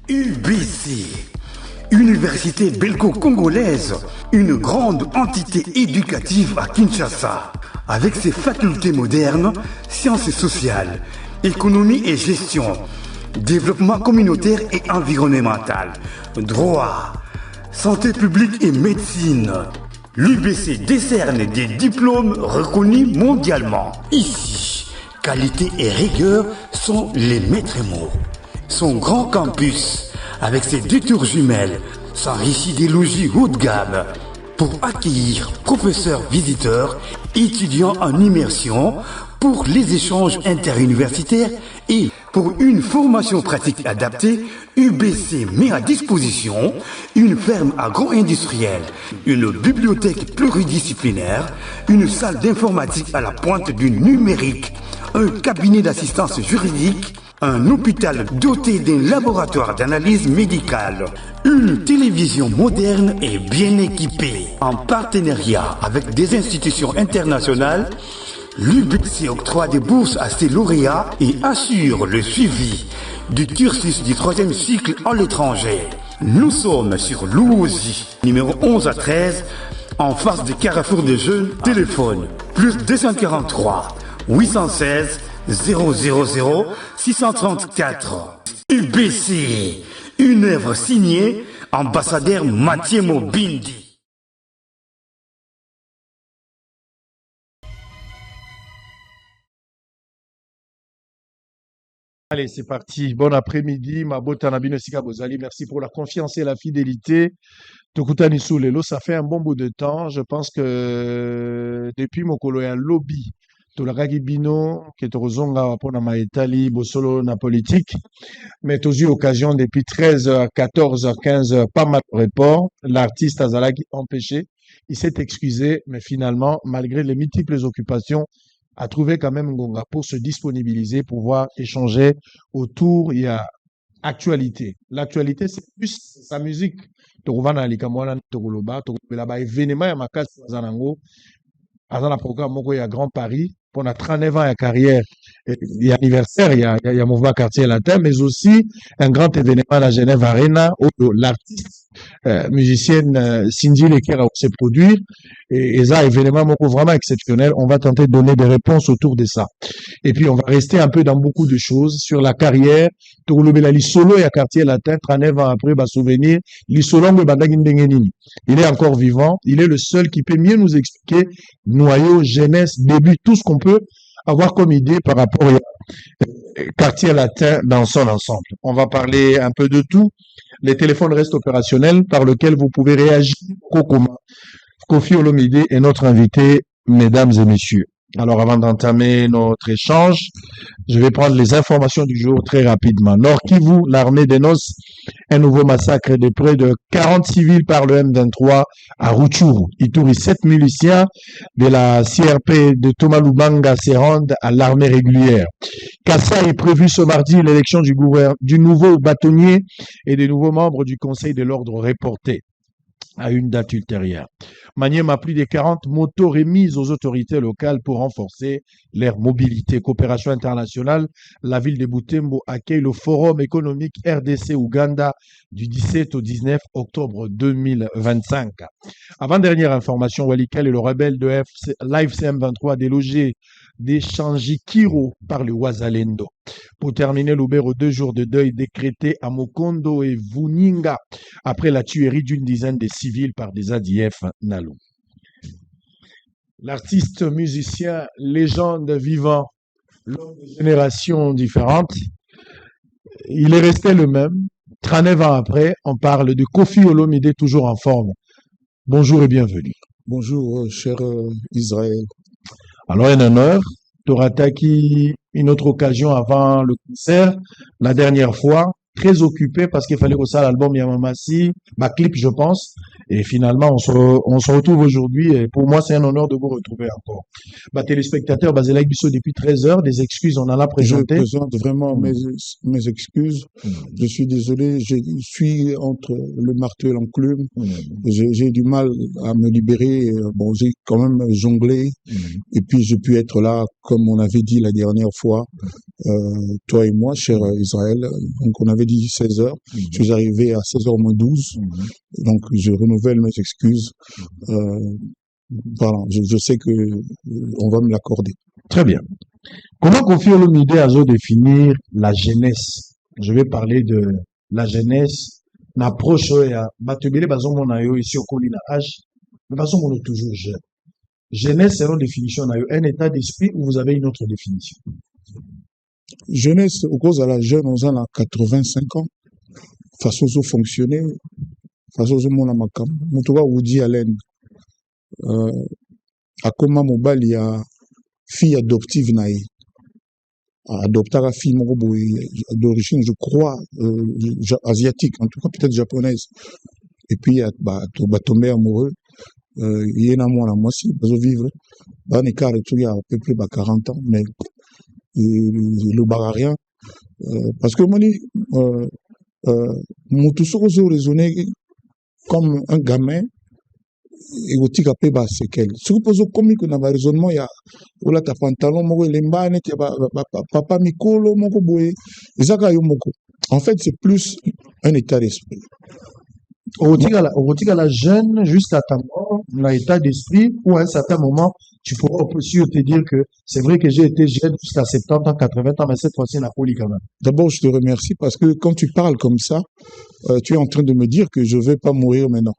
UBC, Université belgo-congolaise, une grande entité éducative à Kinshasa, avec ses facultés modernes, sciences sociales, économie et gestion, développement communautaire et environnemental, droit, santé publique et médecine. L'UBC décerne des diplômes reconnus mondialement. Ici, qualité et rigueur sont les maîtres mots. Son grand campus, avec ses 2 tours jumelles, s'enrichit des logis haut de gamme pour accueillir professeurs visiteurs, étudiants en immersion, pour les échanges interuniversitaires et pour une formation pratique adaptée. UBC met à disposition une ferme agro-industrielle, une bibliothèque pluridisciplinaire, une salle d'informatique à la pointe du numérique, un cabinet d'assistance juridique, un hôpital doté d'un laboratoire d'analyse médicale, une télévision moderne et bien équipée. En partenariat avec des institutions internationales, l'UBC octroie des bourses à ses lauréats et assure le suivi du cursus du 3e cycle en l'étranger. Nous sommes sur Louosi, numéro 11 à 13, en face du Carrefour des Jeunes. Téléphone plus 243 816 000 634. UBC, une œuvre signée ambassadeur Mathieu Mobindi. Allez, c'est parti. Bon après-midi. Mabota Nabino Sika Bozali. Merci pour la confiance et la fidélité. Tokutani Soulelo, ça fait un bon bout de temps. Je pense que depuis mon coloya lobby, Tolakaki Bino, qui est au Zonga, pour na Italie, Bosolo, na politique. Mais j'ai eu occasion depuis 13h, 14h, 15h, pas mal de report. L'artiste Azalaki empêché. Il s'est excusé, mais finalement, malgré les multiples occupations, a trouvé quand même Ngonga pour se disponibiliser, pouvoir échanger autour. Il y a actualité. L'actualité, c'est plus sa musique. Tokovana likamwana tokoloba, tokobela ba événement ya makasi zanango. Dans le programme moko ya Grand Paris pour notre 39 ans de carrière, il y a anniversaire, il y a mouvement quartier latin, mais aussi un grand événement à la Genève Arena où l'artiste musicienne Cindy Leker a aussi produire et ça événement vraiment exceptionnel. On va tenter de donner des réponses autour de ça. Et puis on va rester un peu dans beaucoup de choses sur la carrière. Solo et quartier latin 39 ans après bah souvenir l'Isolongo Bandagindengeni. Il est encore vivant, il est le seul qui peut mieux nous expliquer noyau, jeunesse, début, tout ce qu'on peut avoir comme idée par rapport au quartier latin dans son ensemble. On va parler un peu de tout. Les téléphones restent opérationnels par lesquels vous pouvez réagir. Kokoma, Kofi Olomide est notre invité, mesdames et messieurs. Alors avant d'entamer notre échange, je vais prendre les informations du jour très rapidement. Nord Kivu, l'armée des noces, un nouveau massacre de près de 40 civils par le M23 à Rutshuru. Ituri, 7 miliciens de la CRP de Thomas Lubanga se rendent à l'armée régulière. Kassa est prévu ce mardi l'élection du nouveau bâtonnier et des nouveaux membres du Conseil de l'ordre reporté à une date ultérieure. Manième a plus de 40 motos remises aux autorités locales pour renforcer leur mobilité. Coopération internationale, la ville de Butembo accueille le Forum économique RDC-Ouganda du 17 au 19 octobre 2025. Avant-dernière information, Walikal et le rebelle de l'AFC M23 délogé des Kiro par le Wazalendo. Pour terminer, Loubero, 2 jours de deuil décrétés à Mokondo et Vuninga après la tuerie d'une dizaine de civils par des ADF Nalo. L'artiste musicien, légende vivant, l'homme de générations différentes, il est resté le même. 39 ans après, on parle de Kofi Olomide toujours en forme. Bonjour et bienvenue. Bonjour, cher Israël. Alors, un honneur. Torataki, une autre occasion avant le concert, la dernière fois, très occupé parce qu'il fallait aussi l'album Yamamasi, ma clip, je pense. Et finalement, on se retrouve aujourd'hui. Et pour moi, c'est un honneur de vous retrouver encore. Téléspectateurs, Baselaï Bissot, depuis 13 heures, des excuses, on en a présenté. Je présente vraiment mes excuses. Je suis désolé, je suis entre le marteau et l'enclume. J'ai du mal à me libérer. Bon, j'ai quand même jonglé. Et puis, j'ai pu être là, comme on avait dit la dernière fois, toi et moi, cher Israël. Donc, on avait m'avait dit 16h. Je suis arrivé à 16h moins 12. Donc, je renouvelle mes excuses. Voilà, je sais que on va me l'accorder. Très bien. Comment Koffi Olomide a définir la jeunesse? Je vais parler de la jeunesse. L'approche, batebele bazongo na yo ici au Colina âge, mais bazongo on est toujours jeune. Jeunesse, selon définition, un état d'esprit ou vous avez une autre définition? Jeunesse, au cause à la jeune, on a 85 ans. Façon de fonctionner, façon de mon amakam. Moutoua Woody Allen. À Koma Mobile, il y a fille adoptive naïe. Adopter la fille d'origine, je crois, asiatique, en tout cas peut-être japonaise. Et puis, tomber amoureux. Il y en a moi aussi, besoin de vivre. Dans écart et tout, il y a à peu près 40 ans, mais il ne barre rien. Parce que moi, mon tout ça, raisonner comme un gamin, et au tic après, c'est quel. Ce que pose comme il y a un raisonnement, il y a, voilà, ta pantalon, mon lembane, papa Mikolo, mon boy, et ça, en fait, c'est plus un état d'esprit. Au à la jeune, jusqu'à ta mort, un état d'esprit, ou à un certain moment, tu pourras aussi te dire que c'est vrai que j'ai été jeune jusqu'à 70 ans, 80 ans, mais cette fois-ci, Napoli quand même. D'abord, je te remercie parce que quand tu parles comme ça, tu es en train de me dire que je ne vais pas mourir maintenant.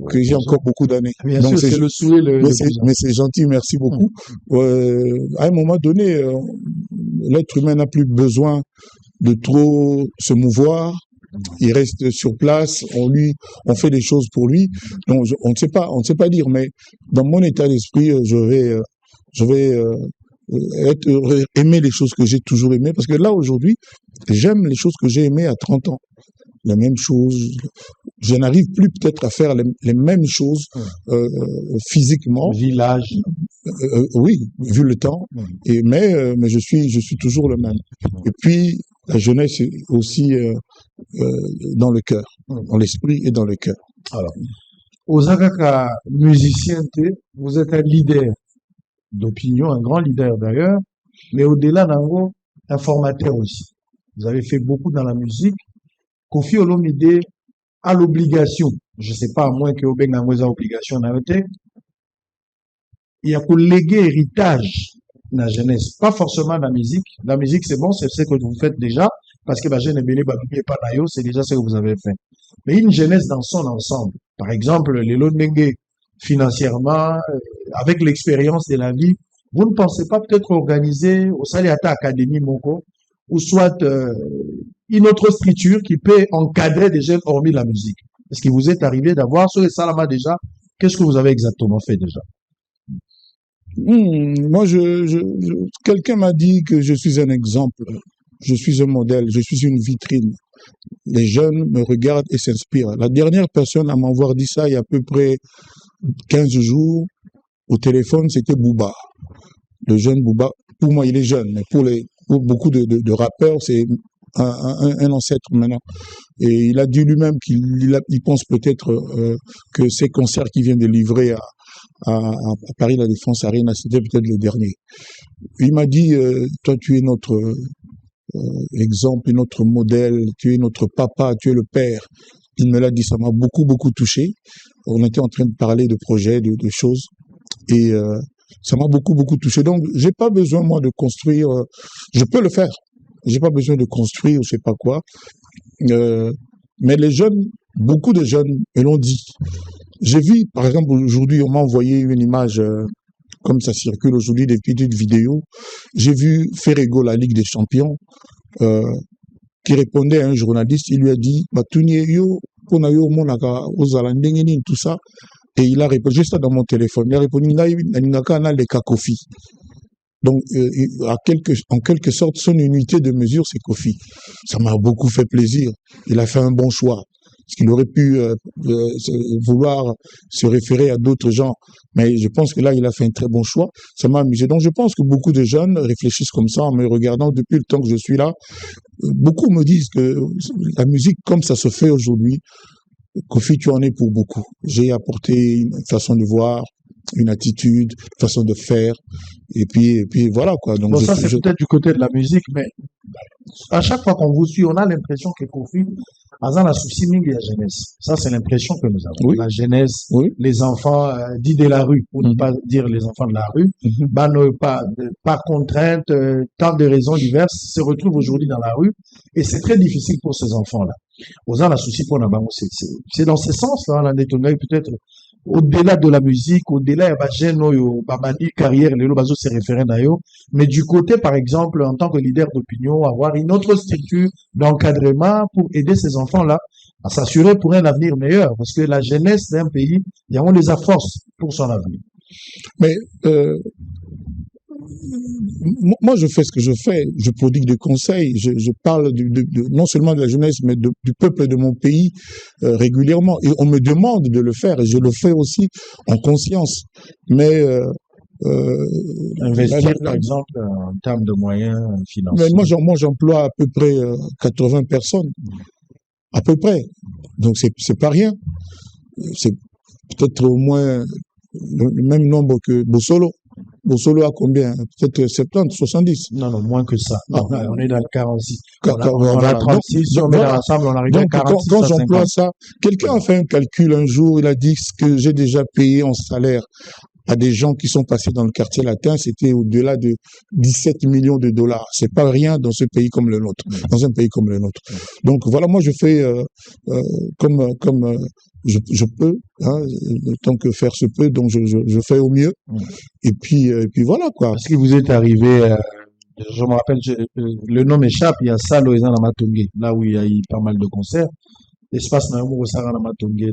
Que j'ai encore beaucoup d'années. Bien sûr, c'est le souhait. Mais c'est gentil, merci beaucoup. À un moment donné, l'être humain n'a plus besoin de trop se mouvoir. Il reste sur place, on fait des choses pour lui. Donc, on ne sait pas dire, mais dans mon état d'esprit, je vais aimer les choses que j'ai toujours aimées. Parce que là, aujourd'hui, j'aime les choses que j'ai aimées à 30 ans. Les mêmes choses. Je n'arrive plus peut-être à faire les mêmes choses physiquement. Village. Oui, vu le temps. Mais je suis toujours le même. Et puis, la jeunesse est aussi dans le cœur, dans l'esprit et dans le cœur. Alors, aux Akaka musicien, vous êtes un leader d'opinion, un grand leader d'ailleurs, mais au-delà d'un informateur aussi. Vous avez fait beaucoup dans la musique. Koffi Olomide a l'obligation, je ne sais pas, à moins que Obeng Nangoza a obligation d'arrêter, il y a pour léguer héritage la jeunesse, pas forcément la musique. La musique, c'est bon, c'est ce que vous faites déjà, parce que la jeune est pas naïo, c'est déjà ce que vous avez fait. Mais une jeunesse dans son ensemble. Par exemple, les Londengue, financièrement, avec l'expérience de la vie, vous ne pensez pas peut-être organiser au Saliata Académie Moko, ou soit une autre structure qui peut encadrer des jeunes hormis la musique. Est-ce qu'il vous est arrivé d'avoir sur les Salama déjà? Qu'est-ce que vous avez exactement fait déjà? Moi, quelqu'un m'a dit que je suis un exemple, je suis un modèle, je suis une vitrine. Les jeunes me regardent et s'inspirent. La dernière personne à m'avoir dit ça il y a à peu près 15 jours au téléphone, c'était Booba. Le jeune Booba, pour moi il est jeune, mais pour beaucoup de rappeurs, c'est un ancêtre maintenant. Et il a dit lui-même qu'il pense peut-être que ces concerts qu'il vient de livrer à Paris, la Défense Arena, c'était peut-être les derniers. Il m'a dit, toi tu es notre exemple, notre modèle, tu es notre papa, tu es le père. Il me l'a dit, ça m'a beaucoup, beaucoup touché. On était en train de parler de projets, de choses. Et ça m'a beaucoup, beaucoup touché. Donc, j'ai pas besoin, moi, de construire. Je peux le faire. J'ai pas besoin de construire, je sais pas quoi. Mais les jeunes, beaucoup de jeunes me l'ont dit. J'ai vu, par exemple, aujourd'hui, on m'a envoyé une image, comme ça circule aujourd'hui, des petites vidéos. J'ai vu Ferrego, la Ligue des Champions, qui répondait à un journaliste. Il lui a dit, tout ça. Et il a répondu, juste dans mon téléphone, il a répondu, donc, en quelque sorte, son unité de mesure, c'est Koffi. Ça m'a beaucoup fait plaisir. Il a fait un bon choix. Parce qu'il aurait pu vouloir se référer à d'autres gens. Mais je pense que là, il a fait un très bon choix. Ça m'a amusé. Donc, je pense que beaucoup de jeunes réfléchissent comme ça en me regardant depuis le temps que je suis là. Beaucoup me disent que la musique, comme ça se fait aujourd'hui, Koffi, tu en es pour beaucoup. J'ai apporté une façon de voir, une attitude, une façon de faire, et puis voilà quoi. Donc bon, ça c'est peut-être du côté de la musique, mais à chaque fois qu'on vous suit, on a l'impression que Kofi a un souci de la jeunesse. Ça c'est l'impression que nous avons. Oui. La jeunesse, Oui. les enfants dits de la rue, pour ne pas dire les enfants de la rue, pas contraintes, tant de raisons diverses, se retrouvent aujourd'hui dans la rue, et c'est très difficile pour ces enfants-là. Aux la souci pour Nabango, c'est dans ce sens-là, on a détonné peut-être au-delà de la musique, au-delà de carrière, les bases se référer d'ailleurs, mais du côté, par exemple, en tant que leader d'opinion, avoir une autre structure d'encadrement pour aider ces enfants-là à s'assurer pour un avenir meilleur, parce que la jeunesse d'un pays, il y a on les a force pour son avenir. Mais moi, je fais ce que je fais. Je prodigue des conseils. Je parle non seulement de la jeunesse, mais du peuple de mon pays régulièrement. Et on me demande de le faire, et je le fais aussi en conscience. Mais investir, par exemple, en termes de moyens financiers. Mais moi, j'emploie à peu près 80 personnes, à peu près. Donc c'est pas rien. C'est peut-être au moins le même nombre que Bossolo. Bossolo a combien? Peut-être 70, 70. Non, moins que ça. Non, on est dans le 46. On Voilà. a 36, si on met ensemble, on arrive à 46. Quand j'emploie ça, quelqu'un a fait un calcul un jour, il a dit ce que j'ai déjà payé en salaire à des gens qui sont passés dans le quartier latin, c'était au-delà de 17 millions de dollars. C'est pas rien dans ce pays comme le nôtre, dans un pays comme le nôtre. Donc voilà, moi je fais comme je peux, hein, tant que faire se peut, donc je fais au mieux. Et puis voilà quoi. Parce que vous êtes arrivé, je me rappelle, le nom m'échappe, il y a Salo et Zanamatongé, là où il y a eu pas mal de concerts. Espace Naomo Sarana Matongé.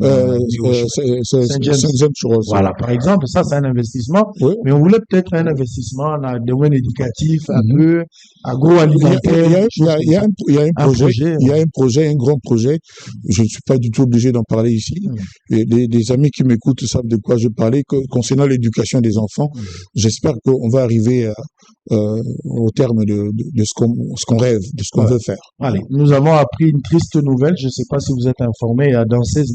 Voilà, par exemple, ça c'est un investissement, oui. Mais on voulait peut-être un investissement dans le domaine éducatif, un peu agroalimentaire. Il y a un projet, un grand projet. Je ne suis pas du tout obligé d'en parler ici. Les amis qui m'écoutent savent de quoi je parlais concernant l'éducation des enfants. J'espère qu'on va arriver au terme de ce qu'on rêve, de ce qu'on veut faire. Allez, nous avons appris une triste nouvelle. Je ne sais pas si vous êtes informé. Danseuse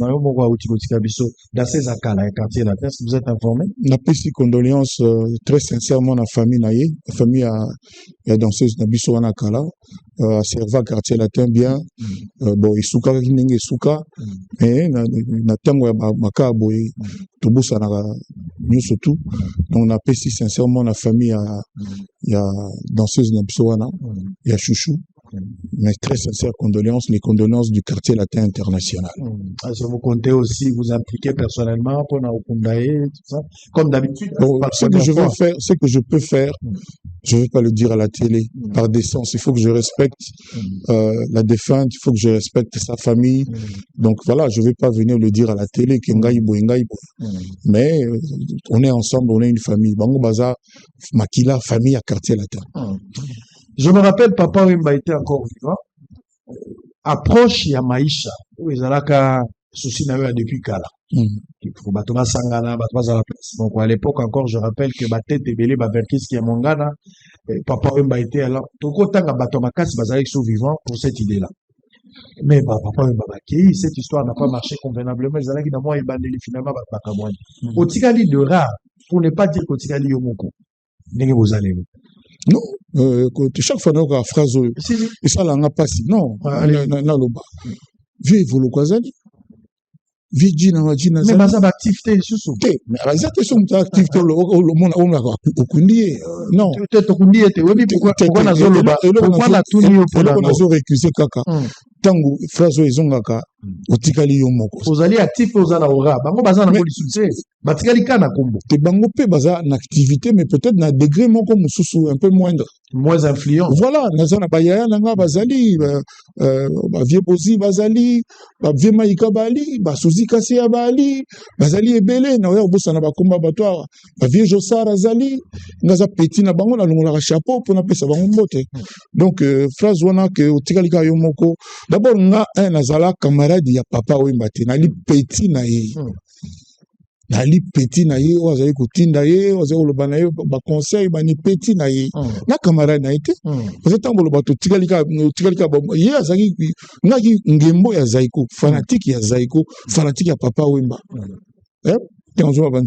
Danseuse à Kala, quartier latin. Est-ce que vous êtes informé? On a pris condoléances très sincèrement à la famille Naye, la famille à Danseuse Nabiso à Kala, à Serva, quartier latin bien. Bon, Isuka, Kinenge Isuka, mais na tango ya makabo tobusa na nyuso tout. Donc on a pris sincèrement la famille il y a Danseuse Nabiso wana, il y a Chouchou. Mais très sincères condoléances, les condoléances du quartier latin international. Est-ce que vous comptez aussi vous impliquer personnellement pour Naokundae, tout ça? Comme d'habitude. Ce que je veux faire, ce que je peux faire, je ne vais pas le dire à la télé, par décence. Il faut que je respecte la défunte, il faut que je respecte sa famille. Donc voilà, je ne vais pas venir le dire à la télé, mais on est ensemble, on est une famille. Bango Baza, Makila, famille à quartier latin. Je me rappelle, Papa Wimba était encore vivant. Approche ya maisha. Ils ont souci depuis Kala. Batoma Sangana, Batoma Zalapes. Donc, à l'époque encore, je rappelle que Batet et Belé, Baberkis qui est Mongana, Papa Wimba était alors. Tout autant que Batoma Kassi, Bazalek sont vivants pour cette idée-là. Mais Papa Wimba Baki, cette histoire n'a pas marché convenablement. Ils allaient finalement ébaner finalement Bakamouani. Otikali de rare, pour ne pas dire qu'Otikali Yomoko. N'est-ce vous allez nous? Non, chaque fois qu'on a une phrase, et ça l'a pas si. Non, non, vieux volo kwazali. Viji na majina mais baza activité susu. Mais baza question de activité le monde on a okundi non. Peut-être okundi était oui pourquoi na zolo ba pourquoi la tuni au pour na zo récuser kaka. Tango phrase ezongaka otikali yo moko. Ozali actif ozala ora. Bango baza na polisute. Batikali kana kombo. Te bango pe baza na activité mais peut-être na degré moko mususu un peu moindre. Moins influent. Voilà, naza na bayaya nanga bazali ba vieux bozi bazali, ba vieux maïka bali, ba suzi kasi ya bali, bazali ebele na oya bosa na bakomba batwa, ba vieux josara zali, ngaza petit na bango na longola chapeau pour na pesa bango mbote. Donc phrase wana que otikali ka yo moko. D'abord nga un nazala camarade ya papa Wimba te na li petit na ye. Nali petit na ye ozali kotinda ye ozali koloba na ye ba conseil ba ni petit na ye na camarade na été parce que tambolo bato tikalika ye azaki ngaki ngembo ya Zaiko fanatique ya Zaiko fanatique ya papa Wimba Quand je vois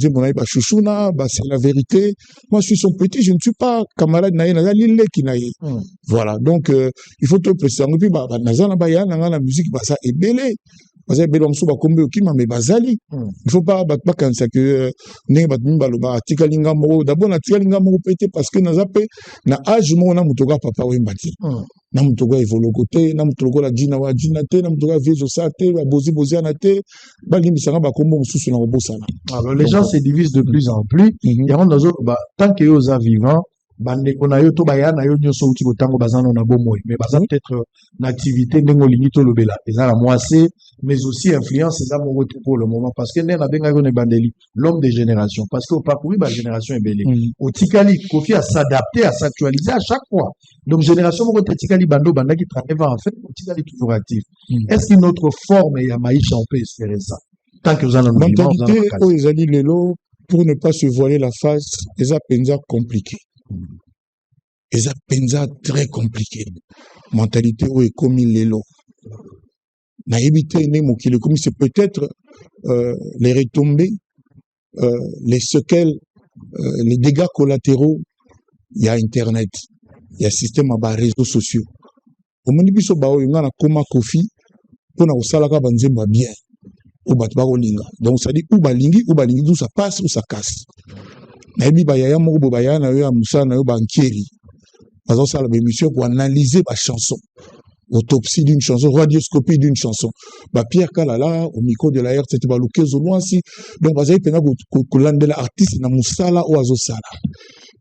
chouchouna, c'est la vérité. Moi, je suis son petit, je ne suis pas camarade naïe, qui naïe. Voilà. Donc, il faut te préciser. Et puis, la musique, ça est belé. Parce que il faut pas quand ça que d'abord na tikalinga moko pété parce que na âge mo na mutoka papa wembati na mutoka evolokote na mutoka la dina wa dina te na mutoka viejo sa te ba bozi na te ba limbisanga ba kombo mususu na kobosana. Alors les gens se divisent de plus en plus. Il y a tant que aux vivants bandeko na yo to baya na yo nyoso uti kotango bazana na bomoi mais baza peut-être l'activité ndengo limito lobela eza la moissé mais aussi influence eza mon retour pour le moment parce que nena benga ko ne bandeli l'homme des générations parce que au parcours ba génération est belle au tikali Kofi à s'adapter à s'actualiser à chaque fois donc génération mo tikali bando banda qui travaille en fait au tikali toujours actif est-ce qu'une autre forme ya maïcha on peut espérer ça tant que vous en avez mentalité aux ezali lelo pour ne pas se voiler la face eza penza compliqué. Et ça pensa très compliqué. Mentalité où est commis l'élo. Na évité né mokile comme c'est peut-être les retombées, les séquelles, les dégâts collatéraux. Il y a Internet, il y a système à bas réseaux sociaux. Au moment biso ba oyo ngana koma Kofi pour na osalaka banzemba bien. Ou batba olinga. Donc ça dit ou balingi d'où ça passe ou ça casse. Nayebi bayaya moko bo bayaya na yo ya musana yo bankieri bazo sala ba émission pour analyser ba chanson autopsie d'une chanson radioscopie d'une chanson ba Pierre Kalala au micro de la RTT ba Lukezo Loansi donc bazayi penga ko landela artiste na musala o azo sala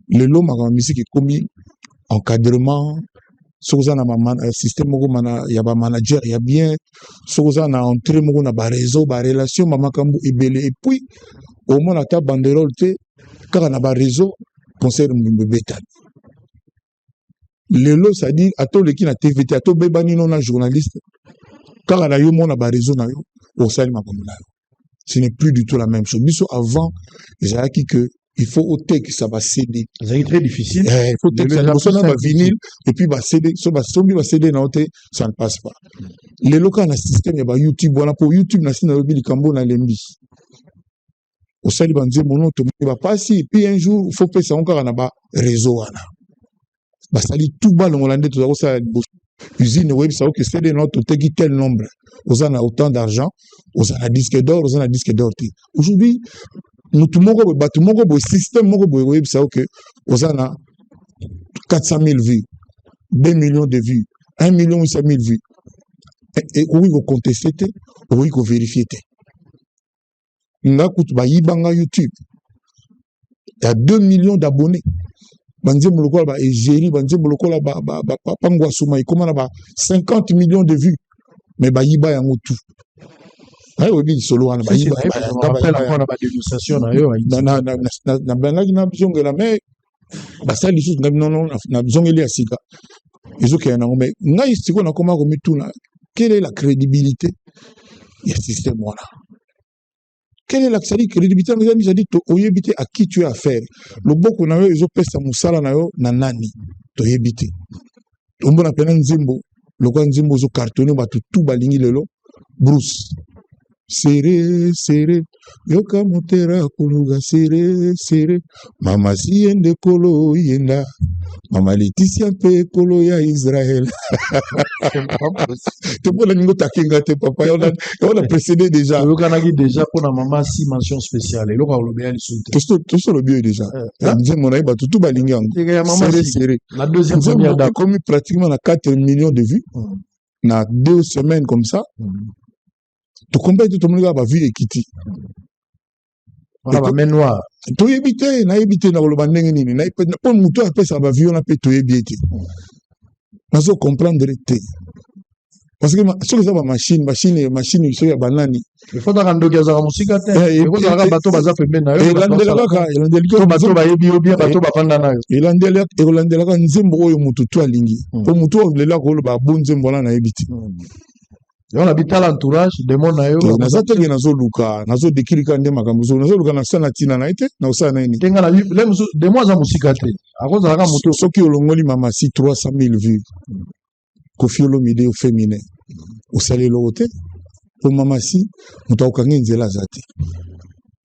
le lo ma musique komi encadrement soza na système moko mana ya ba manager ya bien soza na entrée moko na ba réseau ba relation mama kambu ebele et puis au moins la ta banderole te car on a un réseau concert mbebeta lelo ça dit à tout le qui na TVT à tout bebani non na journaliste car on a eu mon a réseau na yo au salima comme là ce n'est plus du tout la même chose biso avant ils a qui que il faut ôter que ça va céder c'est très difficile il faut que ça va vinyle et puis va céder so va céder na ôter ça ne passe pas lelo quand na système ya ba YouTube voilà pour YouTube na sina lobi likambo na lembi au sali banze mono to ba pasi et puis un jour il faut que ça encore na ba réseau wana ba sali tout ba longolande to ça usine web ça que c'est des notes qui tel nombre aux a autant d'argent aux a disque d'or aujourd'hui nous tout moko bo système moko bo web ça que aux a 400 000 vues 2 millions de vues 1 800 000 vues et oui vous contester oui vous vérifier ngakutu bayibanga YouTube il y a 2 millions d'abonnés banze molokola ba Égérie banze molokola ba pangwa suma ikoma na ba 50 millions de vues mais bayiba yango tout ay obi solo wana bayiba appelle encore la dénonciation na yo na banaki na bizongela mais basali sous non na bizongeli ya sika ezoke na ngombe ngai siko na koma ko mituna quelle est la crédibilité ya système wana. Quelle est la crédibilité? J'ai dit, oyebite à qui tu as affaire. Le boko na yo ezo pesa musala na yo na nani. Toyebite. Ombo na pena nzimbo. Loko nzimbo zo cartonné ba tout balingi lelo. Bruce. Serré, serré. Yoka motera kuluga serré, serré. Mama siende kolo yenda. Mama Laetitia pe kolo ya Israël. Tu peux la takinga te papa. On a précédé déjà. Le Canada déjà pour la maman 6 mentions spéciales. Et l'on bien tout sur le bio déjà. Mon aïe tout balingang. Serré. La deuxième première a commis pratiquement 4 millions de vues. Na 2 semaines comme ça. Tu comprends tout le monde va vu Ekiti. Voilà ba main noire. To éviter na koloba ndenge nini na pour muto apesa ba vion na pe to éviter. Nazo comprendre te. Parce que ce que ça machine so ya banani. Il faut ndakandoki za musika te. Il faut ndaka bato baza pembe na yo. Elandelaka bato ba yebi obia bato ba panda na yo. Elandelaka nzembo oyo mutu to alingi. Po mutu olela ko ba bonzembo na yebiti. On habite à l'entourage de mon ayo. Nazo teke nazo luka, nazo dekirika nde makambo zo, nazo luka na sana tina na ite, na osana nini. Tenga na de moi za musika te. Akoza laka mutu soki olongoli mama si 300 000 vues. Kofi Olomide au féminin. Osale lo te. Pour mama si mutu okangi nzela zate.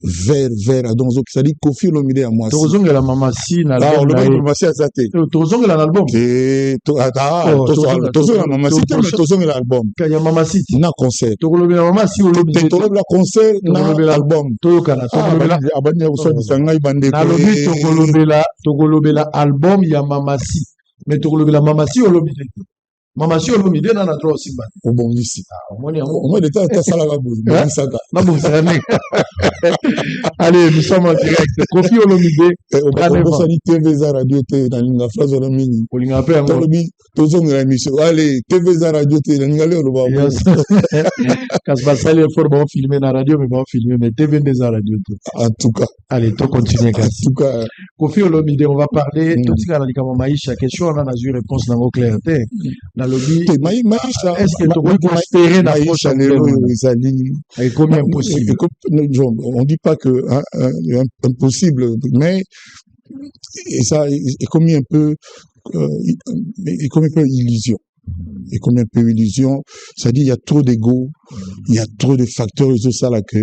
vert donc ça dit Koffi Olomide à moi tozonga la mama si na ah album le mama si azate tozonga l'album tozonga la mama si tozonga l'album kanya mama si na concert tokolobi la mama si Olomide tokolobi la concert na album toyokana tokolobi abandi so disanga ibande na lobi tokolobi la album ya mama si mais tokolobi la mama si Olomide Mama si Olomide na droit aussi ba. Au bon ici. Au moins l'état ta sala la bouse. Na bouse allez, nous sommes en direct. Koffi Olomide. On s'est dit TV za radio te na linga phrase la mini. Ko linga pe ngo. Tolobi tozonga la émission. Allez, TV za radio te na linga le ba. Kas ba sali effort ba filmer na radio mais ba filmer mais TV za radio te. En tout cas. Allez, to continuer En tout cas. Koffi Olomide, on va parler tout ce qu'on a dit comme Maïcha question on a eu réponse dans vos clairités. Dans le dit Maïcha est-ce que tu peux espérer dans Maïcha et combien possible on dit pas que impossible mais et ça est comme un peu illusion et comme un peu illusion c'est-à-dire il y a trop d'ego il y a trop de facteurs de ça là que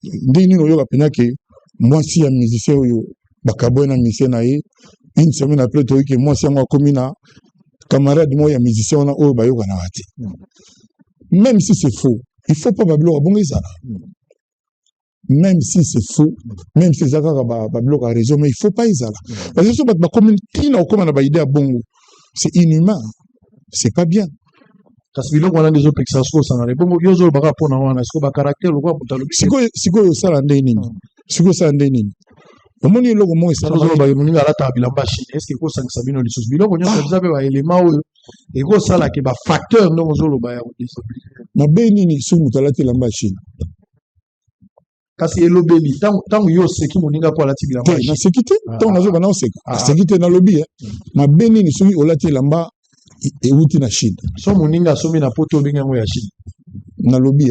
ndeni no yo kapena que moi si un musicien yo bakabo na musicien na une semaine après toi que moi si moi comina camarade moi ya musicien on a oh bayo kana wati même si c'est faux il faut pas bablo bongo ça même si c'est faux même si ça va bablo a raison mais il faut pas ça parce que ça ba communauté na comme na ba idée bongo c'est inhumain c'est pas bien parce que on a des opérations ça na bongo yozo ba rapport na wana siko ba caractère lo kwa butalo siko ça la ndeni siko ça ndeni omoni eloko mo esala ba muninga ala tabila mbashi est-ce que ko sangisa bino lisusu biloko nyonso bizabe ba élément oyo eko sala ke ba facteur ndongo zolo ba ya na benini so mutala te lamba mbashi kasi elobeli tangu yo seki muninga ko ala tibila mbashi na sekite tangu nazo bana oseka sekite na lobi na benini so olati lamba euti na Chine so muninga somi na poto binga ngo ya Chine na lobi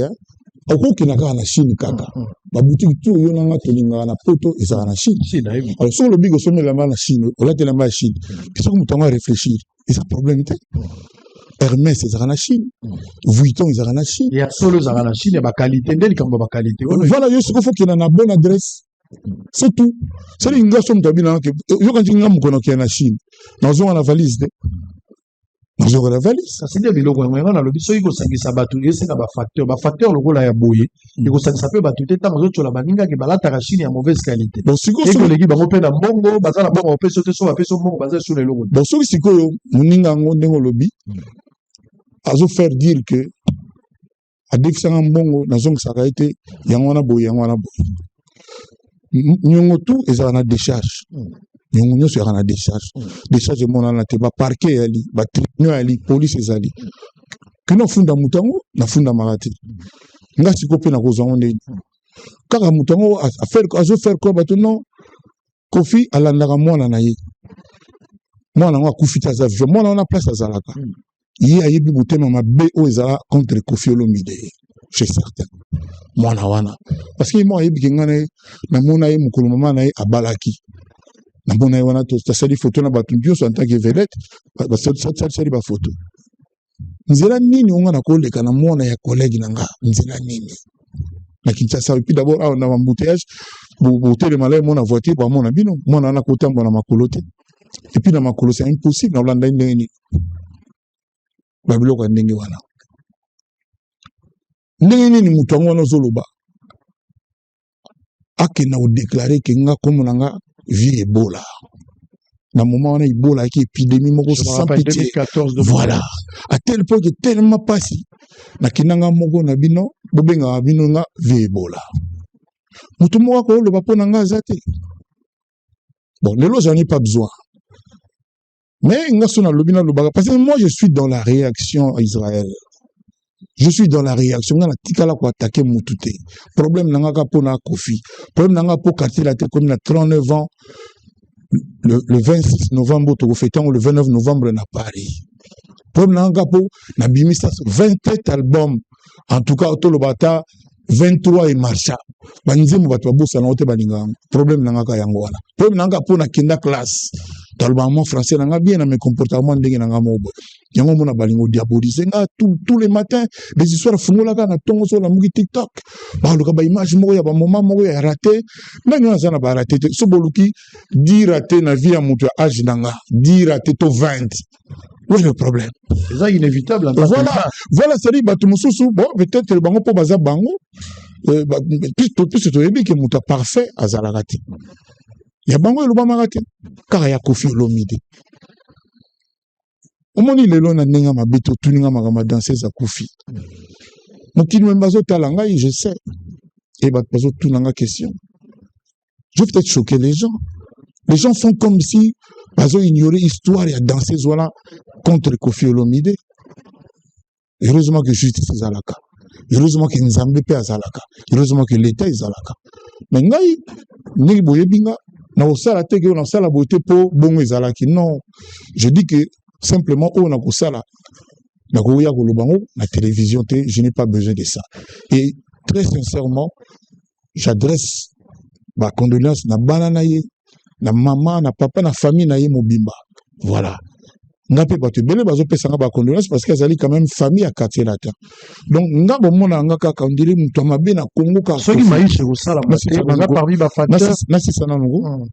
okoki na kaka na Chine kaka babutiki tu yo nanga tolinga na poto ezaka na Chine alors sur le bigo somela na Chine olati lamba ya Chine qu'est-ce que mutango réfléchir et ça problème te Hermès ezaka na Chine Vuitton ezaka na Chine ya solo ezaka na Chine ba qualité ndeli kamba ba qualité voilà yo siko faut qu'il na bonne adresse c'est tout c'est les nga somme tabina que yo quand tu ngam kono ki na Chine nazo na valise de nazo na valise ça c'est des biloko ngwa na lobi so iko sangisa batu yese na ba facteur lokola ya boye iko sangisa pe batu te tango zo chola baninga ke balata ka Chine ya mauvaise qualité donc siko so legi bango pe na mbongo bazala bango pe so te so ba pe so mbongo bazala sur les logos donc so siko yo muninga ngo ndengo lobi azo faire dire que adikisanga mbongo nazongisaka ete yango wana boye nyongo tu ezala na décharge nyongo nyonso ezala na décharge emonana te baparke yali batribunal yali police ezali kino funda mutango nafundamaka te nga siko mpe nakozwa ngo ndeni kaka mutango azo faire quoi bato non Koffi alandaka mwana na ye mwana ngo akufi te aza vivant mwana wana place azalaka ye ayebi motema mabe oyo ezala contre Koffi Olomide chez certains mwana wana parce que moi ayebiki ngai namona ye mokolo mama na ye abalaki namona ye wana tosali photo na bato nyonso en tant que vedette basali bafoto nzela nini onga nakoleka na mwana ya collègue na nga nzela nini na Kinshasa et puis d'abord on a embouteillage botelema la mona voiture bamona bino mwana wana kotambola na makolo te et puis na makolo c'est impossible na olanda ndenge nini babiloko ya ndenge wana ndenge nini mutu yango wana ozoloba akenda kodéclare ke nga komo na nga vie ebola na moment wana ebola ayaki épidémie moko sans pitié voilà à tel point que tellement pasi nakendanga moko na bino bobengaka bino nga vie ebola mutu moko akoloba mpo na nga aza te bon lelo j'en ai pas besoin mais nga so nalobi nalobaka parce que moi je suis dans la réaction à Israël. Je suis dans la réaction. On a tikala ko attaquer Moutouté. Problème nanga ka pona Koffi. Problème nanga po quartier la tête comme na 39 ans. Le 26 novembre to fêtons le 29 novembre na Paris. Problème nanga po na bimisa 27 albums. En tout cas to lobata 23 et marcha. Banzimu bato bossa na ote balinga. Problème nanga ka yango wana. Problème nanga po na kenda classe. Talbamo français nanga bien na mes comportements ndenge nanga mobo. Yango mona balingo diaboliser nga tous les matins des histoires fungola ka na tongo so la mugi TikTok. Ba luka ba image moko ya ba moment moko ya raté. Ndenge na sana ba raté so boluki di raté na vie ya mutu âge nanga, di raté to 20. Où est le problème? C'est ça inévitable. Voilà, c'est-à-dire batu mususu bon peut-être le bango po baza bango plus to yebi ke mutu parfait azalakati. Ya bango eloba makate kaka ya Koffi Olomide omoni lelo na ndenge mabeto tuninga makama danser za Koffi mokini bazo tala ngai je sais et bazo tunanga question je vais peut-être choquer les gens font comme si bazo ignorer histoire ya danser voilà contre Koffi Olomide. Heureusement que justice ezalaka, heureusement que Nzambe pe azalaka, heureusement que l'état ezalaka, mais ngai ndenge boyebinga na osala te ke na osala beauté po bongo ezalaki. Non, je dis que simplement on a kosala na koya kolobango na télévision te, je n'ai pas besoin de ça. Et très sincèrement, j'adresse ma condoléance na bana na ye, na maman, na papa, na famille na ye mobimba. Voilà. Ngape bato bele bazo pesa nga ba condoléance parce qu'ils allaient quand même famille à quartier latin. Donc nga bomona nga kaka ndiri mutu mabe na Congo ka soki maisha kosala nga parmi ba facteurs na sisana ngo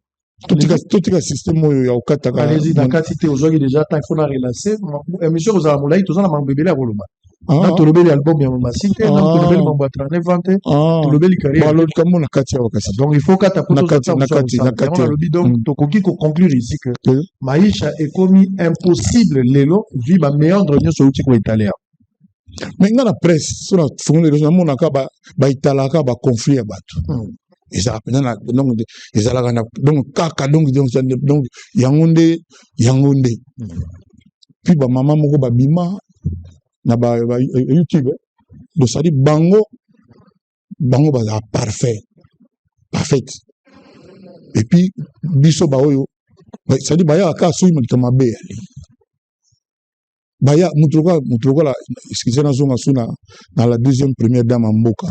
totika système oyo ya okataka allez-y dans kati te ozwaki déjà ta fona relancer émission kozala molai tozana mambebele ya koloba na tolobeli album ya masite na tolobeli mambo ya 39 vente tolobeli carrière alors comme na kati ya wakasi donc il faut kata poto na kati on lobi donc tokoki ko conclure ici que maisha est commis impossible lelo vi ba méandre nyonso uti ko italien mais nga na presse sur la fondé les gens monaka ba italaka ba conflit ya bato ezala pena donc ezala kana donc kaka donc yangonde puis ba mama moko ba bima na ba YouTube donc ça dit bango ba parfait et puis biso ba oyo ça dit ba ya ka so imika mabe ali baya mutuloka la excusez na zonga suna na la deuxième première dame mboka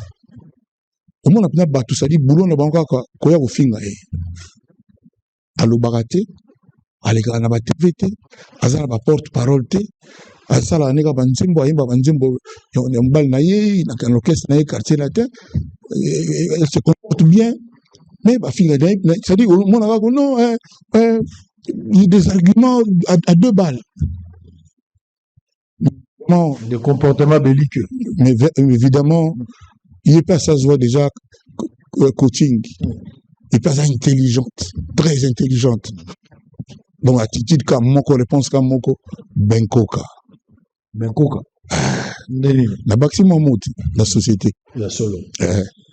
omona pena batu ça dit boulot na bango ka koya kofinga alobaka te alekaka na ba TV te azala ba porte parole te asala neka banzimbo ayimba banzimbo ya mbali na ye na l'orchestre na ye quartier latin elle se comporte bien mais ba finga ça dit omona ka non il y a des arguments à deux balles. Non, de comportement belliqueux. Mais évidemment, il n'est pas ça se voit déjà coaching. Il n'est pas ça intelligente, très intelligente. Donc attitude comme moko, réponse comme moko, benkoka. Benkoka. La maximum mot la société. La solo.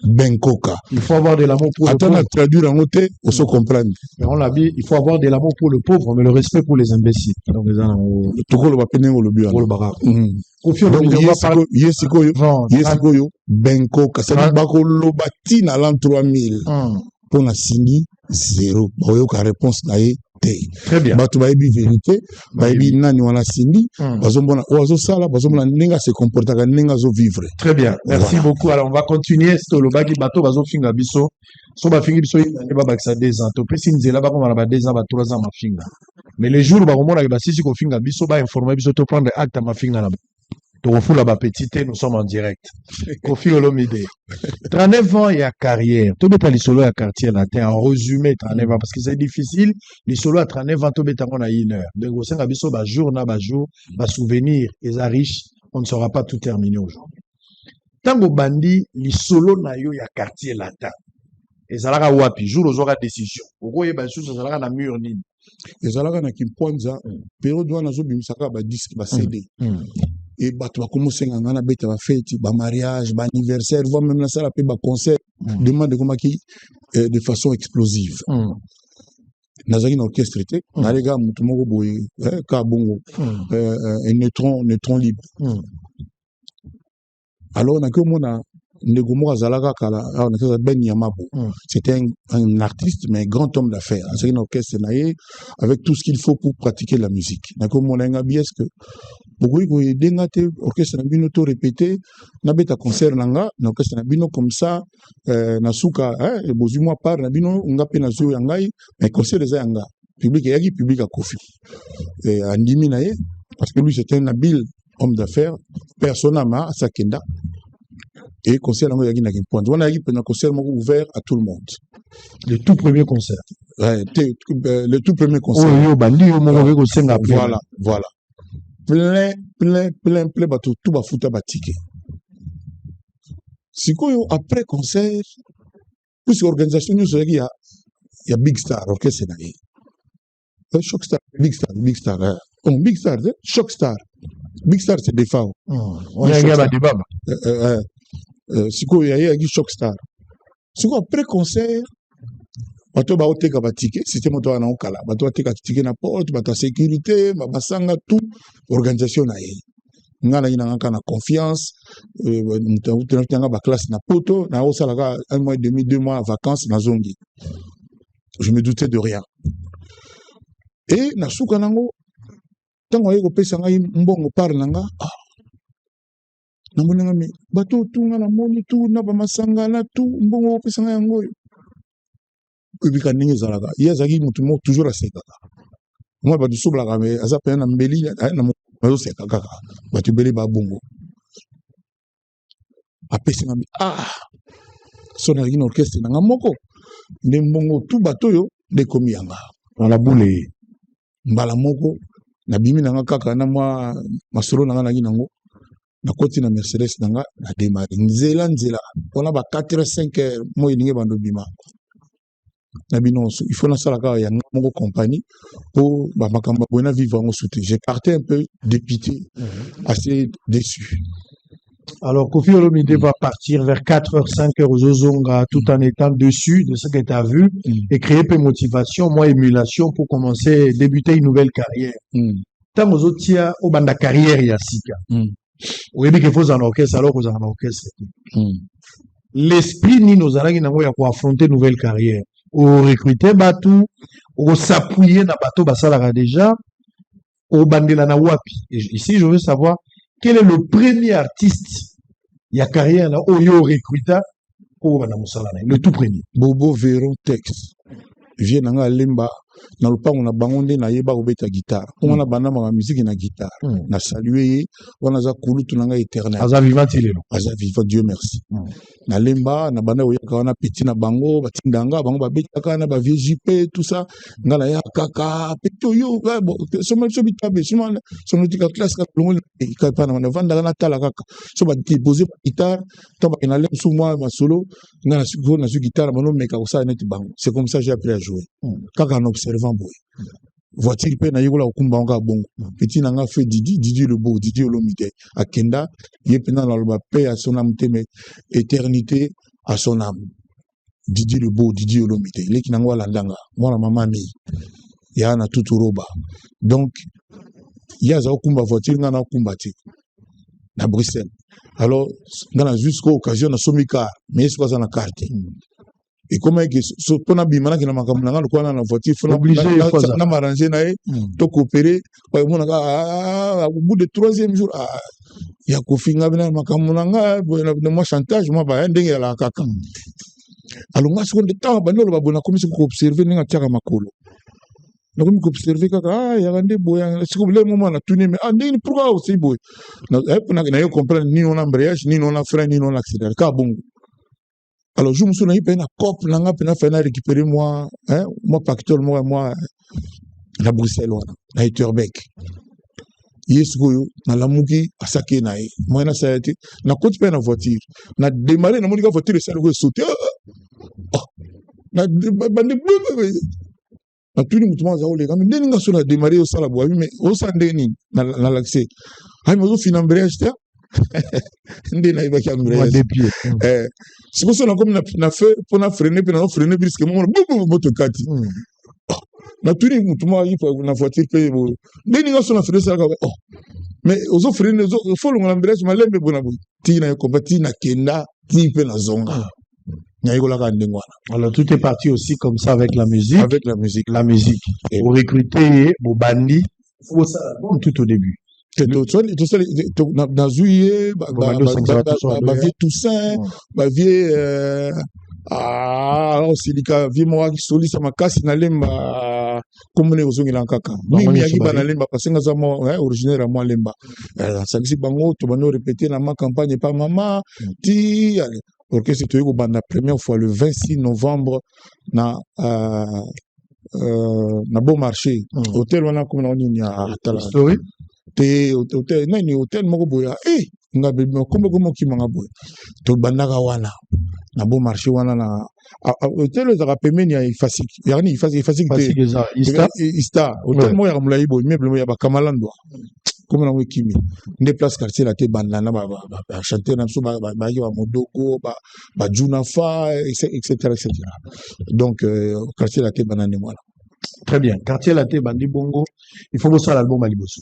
Benkoka. Il faut avoir de l'amour pour le pauvre. Attends à traduire en côté, on se comprend. On l'a dit, il faut avoir de l'amour pour le pauvre, mais le respect pour les imbéciles. Donc les gens tout le va peiner au but. Pour le barak. Yesikoyo benkoka. Ça dit bako lobati na l'an 3000. Pour la signer 0. Bayoka réponse na ye. Très bien. Batu bayebi vérité, bayebi nani wana sindi, bazomona oazo sala, bazomona nenga se comportaka nenga zo vivre. Très bien. Merci beaucoup. Alors on va continuer sto lo baki bato bazo finga biso. So ba fingi biso ne ba bakisa 2 ans. To pesi nzela ba koma ba 2 ans ba 3 ans ma finga. Mais les jours ba komona ba sisi ko finga biso ba informer biso to prendre acte ma finga na. To refula ba petite, nous sommes en direct. Koffi Olomide. 39 ans et à carrière. To beta li solo à quartier latin en résumé 39 ans parce que c'est difficile. Li solo à 39 ans to beta on a 1 heure. Donc au sein biso ba jour na ba jour, ba souvenir et za riche, on ne saura pas tout terminer aujourd'hui. Tango bandi li solo na yo ya quartier latin. Ezalaka wapi jour ozora décision. Okoye ba sous ezalaka na mur nini. Ezalaka na kimponza période wana zo bimisaka ba disque ba CD. Et bato bakomosa ngana beta ba fête ba mariage ba anniversaire voire même la salle pe ba concert demande comment qui de façon explosive. Nazaki na orchestre te na lega mutu moko boye ka bongo un neutron libre. Alors na ko mona ndeko moko azalaka kala on a Ben Yamabo. C'était un artiste mais grand homme d'affaires. C'est un orchestre naé avec tout ce qu'il faut pour pratiquer la musique. Na ko mona nga bies que beaucoup ko denga te orchestre na bino to répéter na beta concert nanga na orchestre na bino comme ça na suka bozimo part na bino nga pe na zo yangai mais concert za yanga public et public à Kofi. Et Andimi Naye, parce que lui c'était un habile homme d'affaires, personne n'a Sakenda. Et concert on a un concert ouvert à tout le monde. Le tout premier concert. Ouais, le tout premier concert. Voilà. Plein, bateau, tout va foutre à ticket. Si après concert, plus l'organisation nous il y a Big Star, orchestre Shock Star, Big Star. Big Star, Shock Star. Big Star c'est des FAO. On a un débat. Si il y a Shock Star. Si après concert, bateau ba oteka ba ticket, système to na okala, bateau oteka ticket na porte, bateau sécurité, basanga tout organisation na ye. Ngana ina ngaka na confiance, mutanga ba classe na poto, na osalaka 1 mois et demi, 2 mois vacances na zongi. Je me doutais de rien. Et na suka nango tango yeko pesa ngai mbongo par nanga na monanga me bateau tunga na moni tout na ba masanga na tout mbongo pesa ngai yango. Ubika ningi zalaka yazaki mutu mo toujours asekaka moi ba dusobla ka me azape na mbeli na mo sekaka ba tubeli ba bongo apesi ngami sona ina orchestre na ngamoko ne mbongo tu batoyo de komiyanga dans la boule mbala moko na bimi na kaka na mwa masolo na ngana nginango na koti na Mercedes nanga na démarrer nzela on a ba 4 5 heures mo ininge bando bima. Il faut que y une compagnie pour vivre en soutien. J'ai parti un peu dépité, assez déçu. Alors, Kofi Olomide va partir vers 4h, 5h aux Ozonga, tout en étant dessus de ce que tu as vu et créer peu de motivation, moi, émulation pour commencer, débuter une nouvelle carrière. Tant aux autres, il y a une carrière, il y a Sika. Vous voyez qu'il faut un orchestre, alors vous avez un orchestre. L'esprit, ni nos alliés, pour affronter une nouvelle carrière. Au recruter Batou, au s'appuyer na Batou Basalara déjà, au bandela na wapi. Et ici, je veux savoir quel est le premier artiste, il y a carrière là, au yo recruta, au Banamusalana, le tout premier. Bobo Véron Tex. Vient nanga lemba, na lupango na bangonde na yeba obeta guitare. On a bana ma musique na guitare. Na saluer, on a za kulutu nanga éternel. Aza vivant il est. Aza vivant, Dieu merci. Na lemba, na bana oyaka wana petit na bango, batindanga, bango babeta kana ba vieux JP tout ça. Ngala ya kaka, peto yo, bon, somme so bitabe, somme tika classe ka longo ka pana na vanda na tala kaka. So ba déposer guitare, to ba na lem sous moi ma solo, ngala na su guitare, mano meka ko ça net bango. C'est comme ça j'ai appris à jouer. Kaka en observant boy. Voiture pe na yola okumba nga bongo. Petit nanga fait Didi le beau, Didi Olomide. A Kenda, yepena na loba paix à son âme mais éternité à son âme. Didi le beau, Didi Olomide. Leki nangwa landanga. Moi la maman mi. Ya na tout roba. Donc ya za okumba voiture nga na okumba ti. Na Bruxelles. Alors, dans jusqu'à occasion na somika, mais est-ce que ça na carte. Et comment est-ce que on a bimana qui n'a pas comme la voiture, faut obligé na m'arranger na to coopérer. Au bout de 3e jour, il y a Kofi ngabina makamunanga, moi chantage, moi ba ndenge la kaka. Alors nga seconde temps ba ndolo ba bona comme ko observer nga tiaka makolo. Na comme ko observer kaka ya ngande boya, c'est comme le moment na tourner mais ndenge pourquoi aussi boy. Na yo comprendre ni on embrayage, ni on a frein, ni on accélère ka bon. Alors, je me suis dit, na cop, nanga pena fait récupérer moi, pactole moi, la Bruxelles, na Etterbeek. Yes, go, na la muki, à sake na moi, na ça été, na côte peine en voiture, na démarré, na monika voiture, ça le sauter. Na bande, na tout le monde, les gars, mais n'a sur la démarré au salabo, mais au sandeni, na l'accès. Ah, mais au final, brèche, ndena ibaki ambré des pieds c'est pour ça comme na fait pour na freiner puisque moi moto kati na tuni mutuma yipo na voiture pe bo ndeni ngaso na freiner ça mais ozo freiner faut le l'emballage malembe bona bo tina ko batina kenda ti pe na zonga nyaiko la kandengwana. Alors tout est parti aussi comme ça avec la musique et pour recruter bo bandi faut ça tout au début. Dans juillet, Toussaint, Ah, osilika vimo solisa makasi na lemba komone ozongela kaka mimi yaki bana lemba pasenga za mo originaire moi lemba sakisi bango to bano répéter na ma campagne pa mama ti allez orchestre to yiko banda première fois le 26 novembre na Bon Marché hôtel wana comme na nini ya tala story te hôtel nani hôtel moko boya nga be kombo kimanga boya to bandaka wana na Bon Marché wana na hôtel za pemeni ya ifasik yani ifasik te ista hôtel mo ya mulai boy meuble mo ya bakamalandwa comme na wikimi nde place quartier la te banda na ba chanter na so ba yo modoko ba juna fa etc. Donc quartier la te banda ne voilà. Très bien, quartier la te bandi bongo il faut bosala l'album aliboso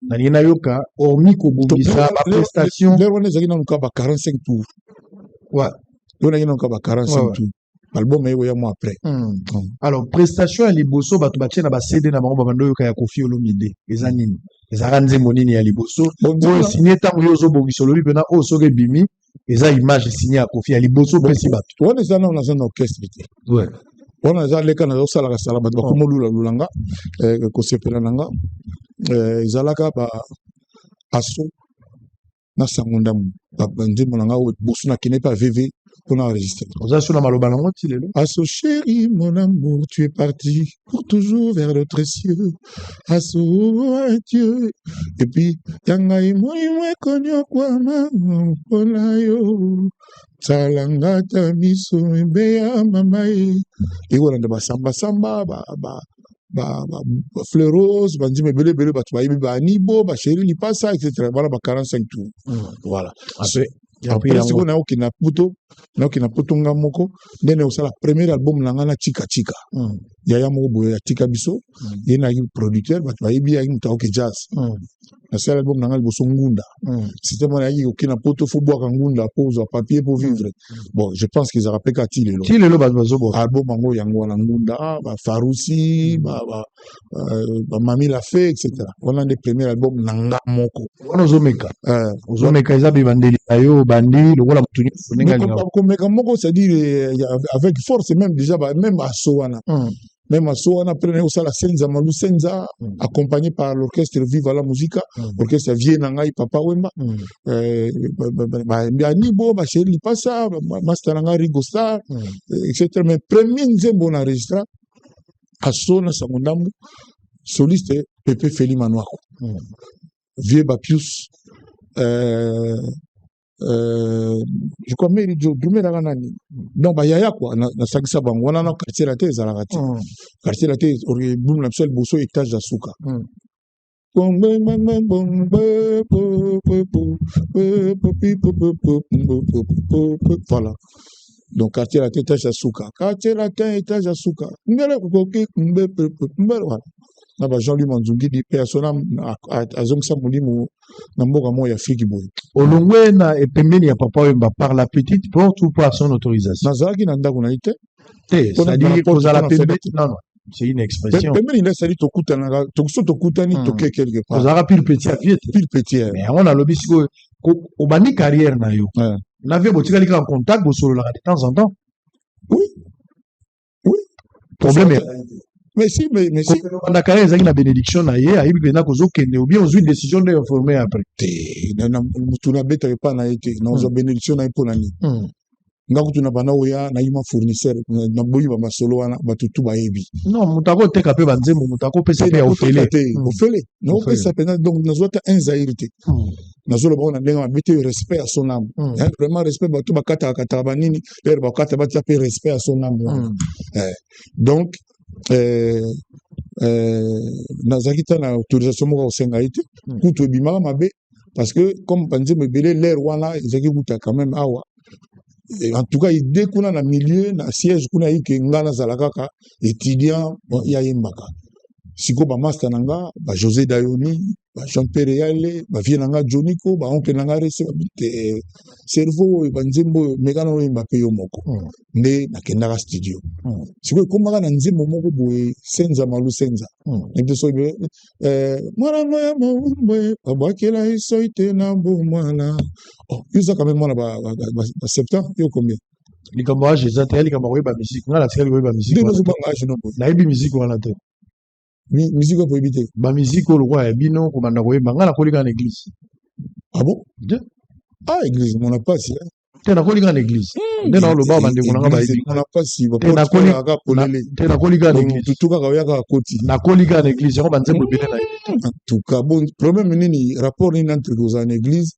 na yena yoka hormis ko bongisa ba prestation les on ezaki na nuka ba 45 tours ouais on a yena nuka ba 45 tours album eyo ya moi après alors prestation ya liboso bato batie na ba CD na bango babando yoka ya Koffi Olomide eza nini eza nzembo nini ya liboso oyo signé tango yo zo bongisa lobi pena o soke bimi eza image signé ya Koffi ya liboso pesi bato on eza na orchestre ouais on a leka na osala ka sala bato bakomolula lulanga ko sepela nanga ezalaka ba aso na sangondamu nzembo nanga bosu na kene pa VV on a enregistré. Asso chéri, mon amour, tu es parti pour toujours vers l'autre cieux. Asso, Dieu. Et puis, yangai moi konyo kwa mama polayo. Salanga ta miso mbeya mamae. Et voilà de samba fleur rose, bandi me bele batu ba anibo, ba chéri li passa etc. Voilà 45 tours. Voilà. Après, c'est qu'on a okina puto nga moko ndene osala premier album nanga na chika yaya moko boya tika biso yena yi producteur bat ba yibi ya muta ok jazz na seul album nanga liboso ngunda c'était mon ayi okina poto fo boire ngunda pose papier pour vivre bon je pense qu'ils rappellent ka tilelo bazo bo album mango yango na ngunda ba Farousi ba Mami la fait etc. On a des premiers albums nanga moko on ozomeka eza bibandeli ayo bandi lokola mutuni moko c'est-à-dire avec force même déjà même à Soana après ça la Senza Malou Senza accompagné par l'orchestre Viva la Musica orchestre Vienanga Papa Wemba Nibo ba chéri passa master nanga Rigosta etc. mais premier nzembo on enregistra à Sona Sangondamu soliste Pepe Feli Manoako vieux Bapius je crois mais dumé la nani donc ba yaya quoi na sakisa bango wana na quartier la tête za la quartier la tête ori boum la seul bosso étage d'Asuka voilà donc quartier la tête étage d'Asuka quartier la tête étage d'Asuka ngala kokoki voilà na ba Jean-Louis Manzungi di persona azongisa mulimo na mboka moya fiki boy olongwe na epembeni ya Papa Wemba par la petite porte ou par son autorisation nazalaki na ndako na ite c'est-à-dire que la pembeni non c'est une expression pembeni là c'est tokutana tokutani toke quelque part ozara pile petit mais on a lobby siko obani carrière na yo na vie botikali en contact bo solo de temps en temps oui problème mais si on a carrière ezaki na bénédiction na ye ayibi pena kozokende ou bien ozwi décision de informer après na mutu na beta pas na ete na ozo bénédiction na ipo nani nga kutuna bana oya na yima fournisseur na boyi ba masolo wana batutu ba yebi non mutako teka pe banzembo mutako pesa pe ofele no pesa pena donc na zota inzairité na zolo ba na ndenga mabete respect à son âme vraiment respect batu bakata kata banini leur bakata batia pe respect à son âme donc nazaki ta na autorisation moko osenga ite kutu ebimaka mabe parce que comme banzembo ebele l'air wana ezaki kuta quand même awa en tout cas il découle na milieu na siège kuna yike ngana zala kaka étudiant ya yembaka siko ba master nanga ba José Dayoni ba Jean-Pierre Yale ba vie nanga Joniko ba oncle nanga rese ba cerveau ba nzembo mekana oyemba pe yo moko nde nakendaka studio siko komaka na nzembo moko boye Senza Malu Senza nde so be mwana moya mbwe abakela isoite na bo mwana oh yuza quand même mwana ba septembre yo combien likambo age eza te likambo koyeba musique nga natikali koyeba musique Nde nazobanga age no boye. nayebi musique wana te Musique okoyebi te. bamusike oyo lokola ya bino kobanda koyeba nga nakoli kaka na église Ah bon? te Ah, église, mon apasi. te nakoli kaka na église nde naoloba ba bandeko nanga bayebi Mon apasi, te nakoli te nakoli kaka na église tutuka kawya kaka koti. nakoli kaka na église yango banzembo ebele na yebi En tout cas, bon, problème nini, rapport nini entre koza na église,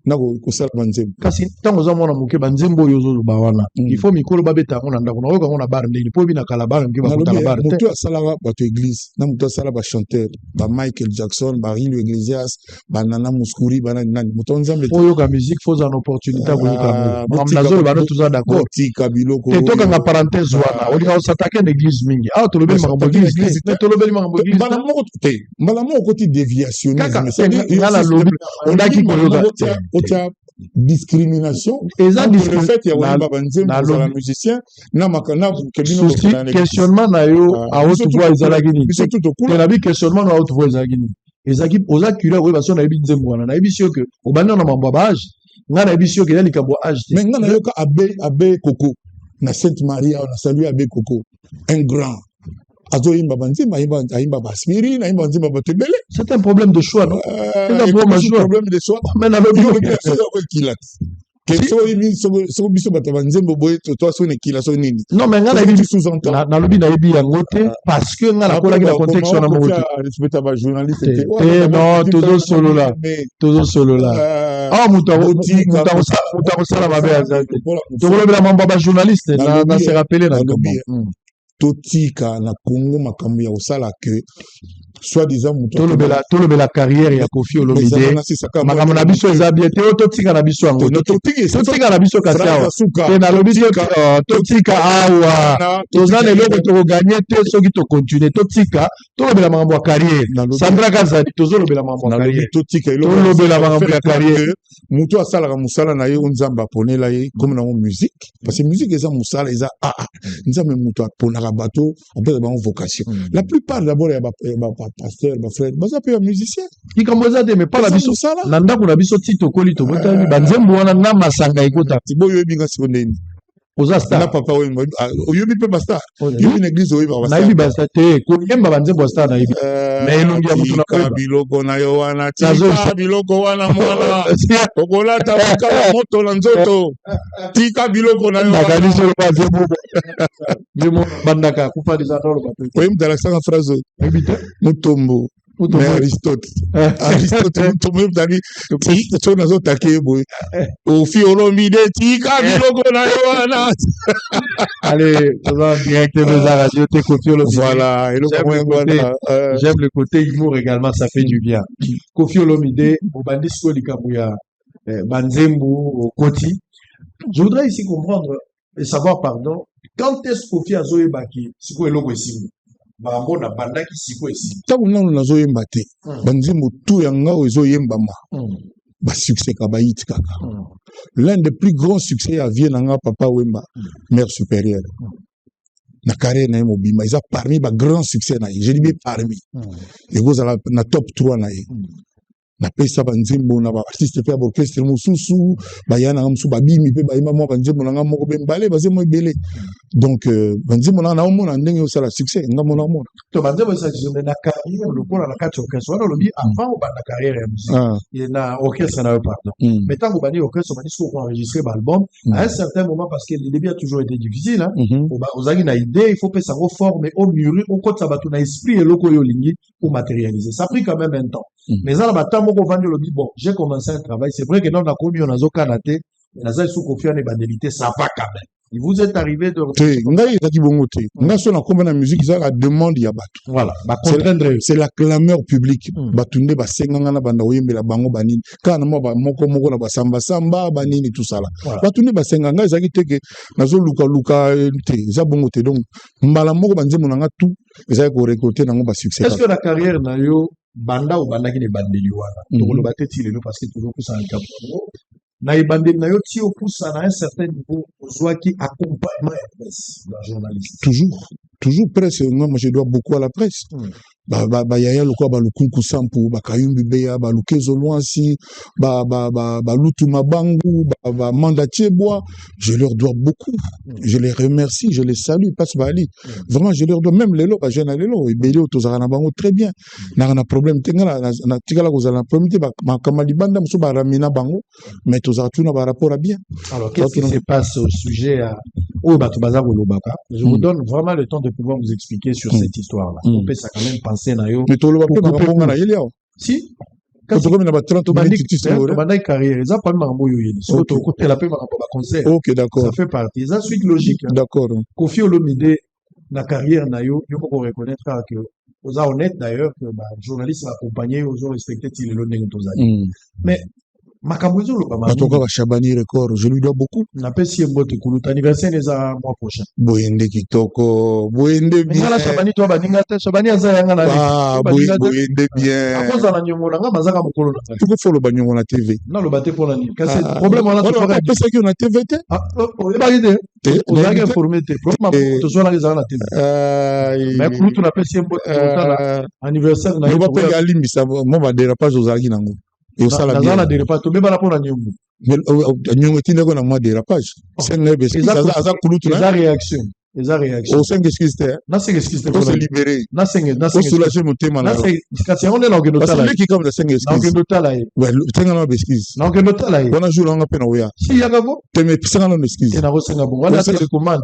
na kosala banzembo. kasi ntango oza mwana moke banzembo oyo ozoloba wana il faut mikolo babeta yango na ndako nayoka yango na bare ndenge mpo ebina kala bare mpe bakutaka bare te moto asalaka bato église na moto asala bachanteur Michael Jackson Riley Iglesias Nana Mouskouri banani moto nzambe te oyoka musique foza na opportunité akoyoka yango makambo nazoloba no toza d'accord tika biloko te tokanga parenthèse wana olinga osatake na église mingi awa tolobeli makambo église te tolobeli makambo église mbala moko te mbala moko koti déviationnisme nga nalobi ondaki koyoka otia discrimination eza le fait ya wani babanzembo ozala musicien na makana kebino questionnement na yo a haute voix ezalaki nini te nabi questionnement na haute voix ezalaki nini ezalaki oza curieux koyeba so nayebi nzembo wana nayebi si yo ke obandi na mambo ya baage nga nayebi si yo ke eza likambo ya age te mais nga nayoka abe Koko na Sainte Maria na salue abe Koko un grand azoyimba banzembo ayimba baspiri na yimba nzembo bato ebele c'est un problème de choix non c'est un problème de choix mais nalobi soko biso bato banzembo boye to so nekila so nini non mais nga nalobi nayebi yango te parce que nga nakolaki na contexte wana moko te respecta ba journaliste te non tozosolola awa moto akosala mabe aza te tokolobela mambo ya bajournaliste na se rappele na totika na Congo makambo ya osala ke soi-disant moto tolobela carrière ya Koffi Olomide makambo na biso eza bien te totika na biso yango totika na biso kasi awa te nalobi totika awa toza na eloko tokoganye te soki tokontinue totika tolobela makambo ya carrière Sandra Kazadi tozolobela makambo ya carrière tolobela makambo ya carrière moto asalaka mosala na ye o nzambe aponela ye comme nango musique parce que musique eza mosala eza nzambe moto aponaka bato apesa bango vocation la plupart d'abord ya pasteur bafrère baza mpe ya musicien likambo eza te mais pa na biso na ndako na biso ti tokoli tobotani banzembo wana na masanga ekota boyoyebi nga siko ndeni oza star na papa oyebi mpe bastar yobi na église oyeba nayebi bastar te koyemba banzembo ya star nayebi mais elongi ya moto nakoyeba biloko na yo wana tika biloko wana mwana okolata bakala moto na nzoto tika biloko na yo nakanisi oloba nzembo bandaka kufadisa toloba te oyebi talakisaka phrase oyebi te motombo mais Aristote motombo yebitani so nazotake ye boye Koffi Olomide tika biloko na yo wana allez toza directeur de la radio te Koffi Olomide voilà j'aime le côté humour également ça fait du bien Koffi Olomide obandi siko likambo ya banzembo okoti je voudrais ici comprendre et savoir pardon quand est-ce Koffi azoyebaki siko eloko esimbi bango na bandaki siko esimbi ntango nano nazoyemba te banzembo tu yanga oyo ezoyembama basuccès ka bayiti kaka l'un des plus grands succès ya vie nanga papa wemba mère supérieure na carrière na ye mobimba eza parmi ba grand succès na ye je dis bien parmi ekozala na top 3 na ye napesa banzembo na baartiste mpe ya baorchestre mosusu baya nanga mosusu babimi mpe bayemba mwa banzembo nanga moko mpe mbale bazembo ebele donc banzembo nanga naomona ndenge osala succès nga mona omona to banzembo esakisome na carrière lokola na kati orchestre wana olobi avant obanda carrière ya musique na orchestre na yo pardon mais ntango obandi orchestre obandi soki oenregistre baalbum à un certain moment parce que le début a toujours été difficile ozalaki na idée il faut pesa yango forme omuri okotisa bato na esprit eloko oyo olingi pour matérialiser ça a pris quand même un temps mais ça na batambo ovandi olobi bon j'ai commencé un travail c'est vrai que non nakomi yo nazokana te naza lisusu Koffi ana ebandeli ça va quand même il vous est arrivé de ngai ezaki bongo te nga so nakomba na musique eza la demande ya bato voilà bacontraindre c'est la clameur publique bato nde basenganga na banda oyembela bango banini kaka na mwa moko na basambasamba banini tusala bato nde basenga ngai ezalaki te ke nazolukaluka te eza bongo te donc mbala moko banzembo na nga tout ezalaki korekolte nango basuccès est-ce que la carrière na yo banda obandaki na ebandeli wana tokoloba te ti lelo parce que tozopusana likambo na ebandeli na yo ti opusana à un certain niveau ozwaki accompagnement ya presse na journaliste toujours toujours presse, moi je dois beaucoup à la presse. Yaya le quoi le kunku sampu Kayumbi Beya le Kezo Loansi Lutu Mabangu Manda Tiebois, je leur dois beaucoup. Je les remercie, je les salue, passe bali. Vraiment je leur dois même les lots, jeune lelo et belé tozara na bango très bien. Na problème tengala na tigala ko zala problème ba kamali banda muso ba ramina bango mais tozara tuna ba rapport à bien. Alors qu'est-ce qui se passe au sujet à je vous donne vraiment le temps de pouvoir vous expliquer sur cette histoire-là. On peut ça quand même penser na yo. Mais to lo ba pe na yelia. Si. Quand tu as 30 minutes, tu sais. Tu carrière, ça pas mal so to côté la pe ba conseil. OK, d'accord. Ça fait partie. Ça suite logique. D'accord. Kofi Olomide na carrière na yo, il faut reconnaître que vous êtes honnête d'ailleurs que journaliste accompagné aux gens respecté il le ndenge tozali. Mais Makambuzo le Bama. Batoka Chabani record, je lui dois beaucoup. Na pesi mbote kulu anniversaire les a mois prochain. Boyende kitoko, boyende bien. Ngala Chabani to baninga te, Chabani aza yanga na. Ah, boyende bien. Akoza na nyongo nga mazaka mokolo na. Tu peux follow banyongo na TV. Na lo bate pour la nuit. Kasi problème on a tout faire. Parce que na TV te. Ah, oh, ba ide. On a informé te. Problème to so na les na TV. Mais kulu tu na pesi mbote anniversaire na. Yo ba pe ya limbisa mo ba dérapage ozalaki nango. Et au salaire. Dans la dérapage, tu mets pas la pour la nyongo. Nyongo tinde ko na moi dérapage. C'est une bêtise. Ça kulu tu na. Réaction. Les réactions. Au 5 excuse te. Na c'est excuse te. Pour se libérer. Na c'est pour soulager mon thème là. Na c'est on est là que parce que qui comme de 5 excuse. Na que nota là. Ouais, tenga na excuse. Na que nota là. On a joué on a peine oya. Si ya gabo. Te me pisa na excuse. Et na ko senga bon. Voilà télécommande.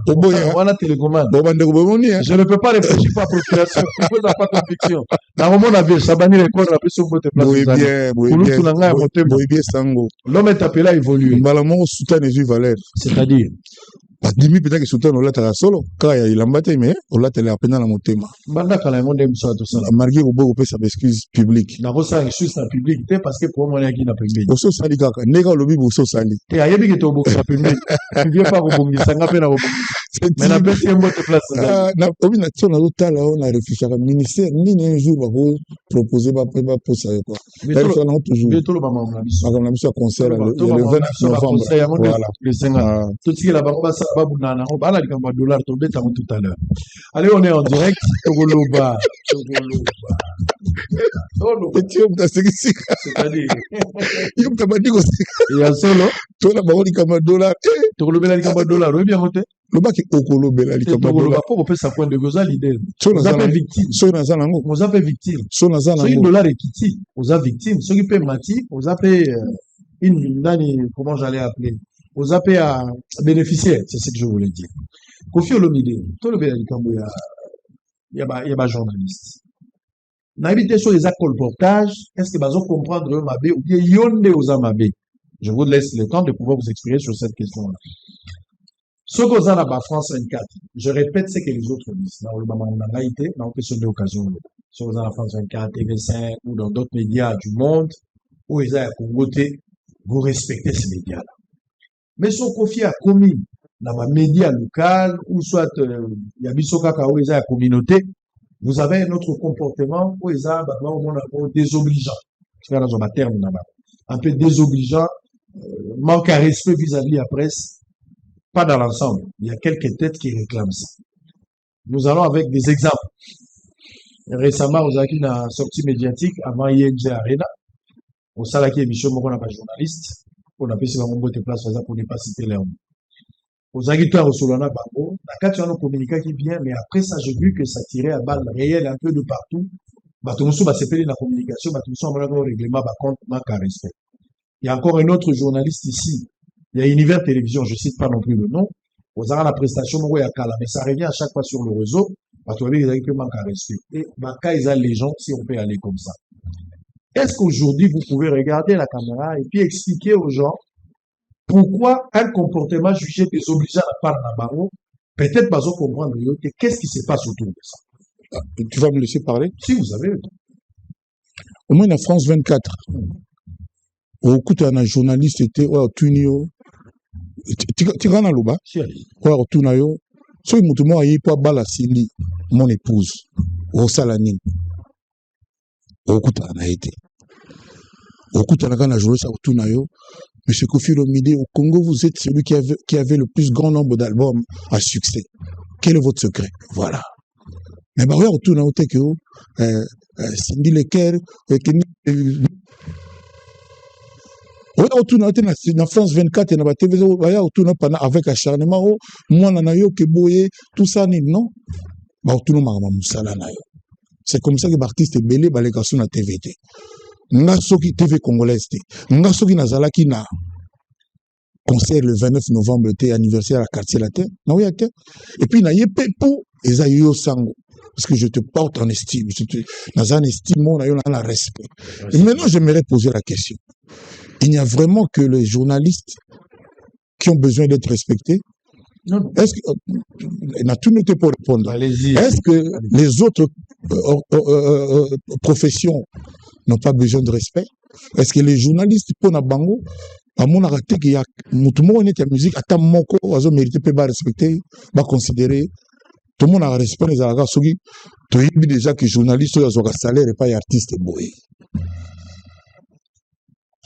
Voilà télécommande. Bon bande ko boni. Je ne peux pas réfléchir par procuration. Je peux pas conviction. Na mon avis, ça banni les corps la pression pour te placer. Oui bien, oui bien sango. L'homme est appelé à évoluer. Malamo soutane Jésus Valère. C'est-à-dire Dimi peut-être que soutane on l'a solo car il a mbatté mais on l'a télé à peine dans mon thème. Banda kala monde mso tout ça. Marqué au beau peut sa excuse publique. Na rosa excuse na public parce que pour moi il y a qui na public. Boso sali kaka nega lobi boso sali. Te ayebi que to boso public. Tu viens pas robongi sanga pe na robongi. Mais na pesi mbo te place. Na obi na tsona lotala on a réfléchi à ministère ni un jour ba proposer ba pour ça quoi. Mais toujours. Mais tout le maman na biso. Comme la mission concert le 29 novembre. Voilà. Le senga. Tout ce qui la bango ba babuna na bala likamba dollar to beta tout à l'heure. Allez, on est en direct. Togoloba. C'est-à-dire. Il y a solo. Toi, la parole comme dollar. Togoloba likamba dollar. Oui, bien monté. Le bac est okoloba likamba dollar. Pour qu'on sa point de goza l'idée. Vous avez victime. Vous avez victime. Ceux dollar est quitté. Vous avez victime. Ceux qui paient mati, vous avez une nani, comment j'allais appeler. Vous avez à bénéficiaire. C'est ce que je voulais dire. Kofi Olomide, tout le pays il y a journaliste. N'habitez sur les accords colportage, est-ce que vous comprendre Mabé ou bien yonde aux Mabé? Je vous laisse le temps de pouvoir vous exprimer sur cette question-là. Ce que vous avez à France 24, je répète ce que les autres disent. Dans le moment où on a été, dans quelques occasions, sur la France 24, TV5 ou dans d'autres médias du monde, où ils ont à Congoté, vous respectez ces médias-là. Mais son Kofi a commis dans ma média local ou soit il y a bisoka où ils ont la communauté, vous avez un autre comportement où ils ont désobligeant. C'est dans un terme là-bas. Un peu désobligeant, manque à respect vis-à-vis de la presse, pas dans l'ensemble. Il y a quelques têtes qui réclament ça. Nous allons avec des exemples. Récemment, vous avez une sortie médiatique avant ING Arena. Au salaki émission, on n'a pas journaliste. On a fait ce qu'on de place pour ne pas citer les noms. Aux agriculteurs au Solana Bango, la carte on communiqué qui vient, mais après ça, j'ai vu que ça tirait à balles réelles un peu de partout. Batumso va s'appeler la communication, Batumso va avoir un règlement, contre manque à respect. Il y a encore un autre journaliste ici. Il y a Univers Télévision, je cite pas non plus le nom. Vous avez la prestation, mais ça revient à chaque fois sur le réseau. Batumso va avoir manque à respect. Et Baka, ils ont les gens, si on peut aller comme ça. Est-ce qu'aujourd'hui, vous pouvez regarder la caméra et puis expliquer aux gens pourquoi un comportement jugé désobligeant à part Nabarro, peut-être pas comprendre qu'est-ce qui se passe autour de ça? Tu vas me laisser parler? Si vous avez. Au moins, en France 24, au coup, un journaliste était, Tunio, tu vas dans le bas, Tunayo, so il m'a dit, pas bala Cindy, mon épouse, au Salani, au coup, on a été. Au coup, on a joué ça au Tunayo. Monsieur Kofi Olomide, au Congo, vous êtes celui qui avait le plus grand nombre d'albums à succès. Quel est votre secret? Voilà. Mais bah, regarde, tout n'a pas que Cindy Lecker, na France 24 na ba TV baya otuna pana avec acharnement mwana na yo ke boye tout ça ni non ba otuna makama musala na yo. C'est comme ça que l'artiste belé ba leka sur na TVT nga soki TV congolaise te nga soki nazalaki na concert le 29 novembre te anniversaire à quartier latin na oya te et puis na yepe pour eza yo sango parce que je te porte en estime dans un estime on a eu la respect. Et maintenant j'aimerais poser la question. Il n'y a vraiment que les journalistes qui ont besoin d'être respectés. Non. Est-ce que, tout n'était pour répondre. Est-ce que les autres professions n'ont pas besoin de respect? Est-ce que les journalistes pour na bango, à mon arrêté qu'il y a tout le monde est musique, à ta moko, oiseau mérité peut pas respecter, pas considérer. Tout le monde a respect les aragas, tu as déjà que les journalistes ont un salaire et pas artistes boy.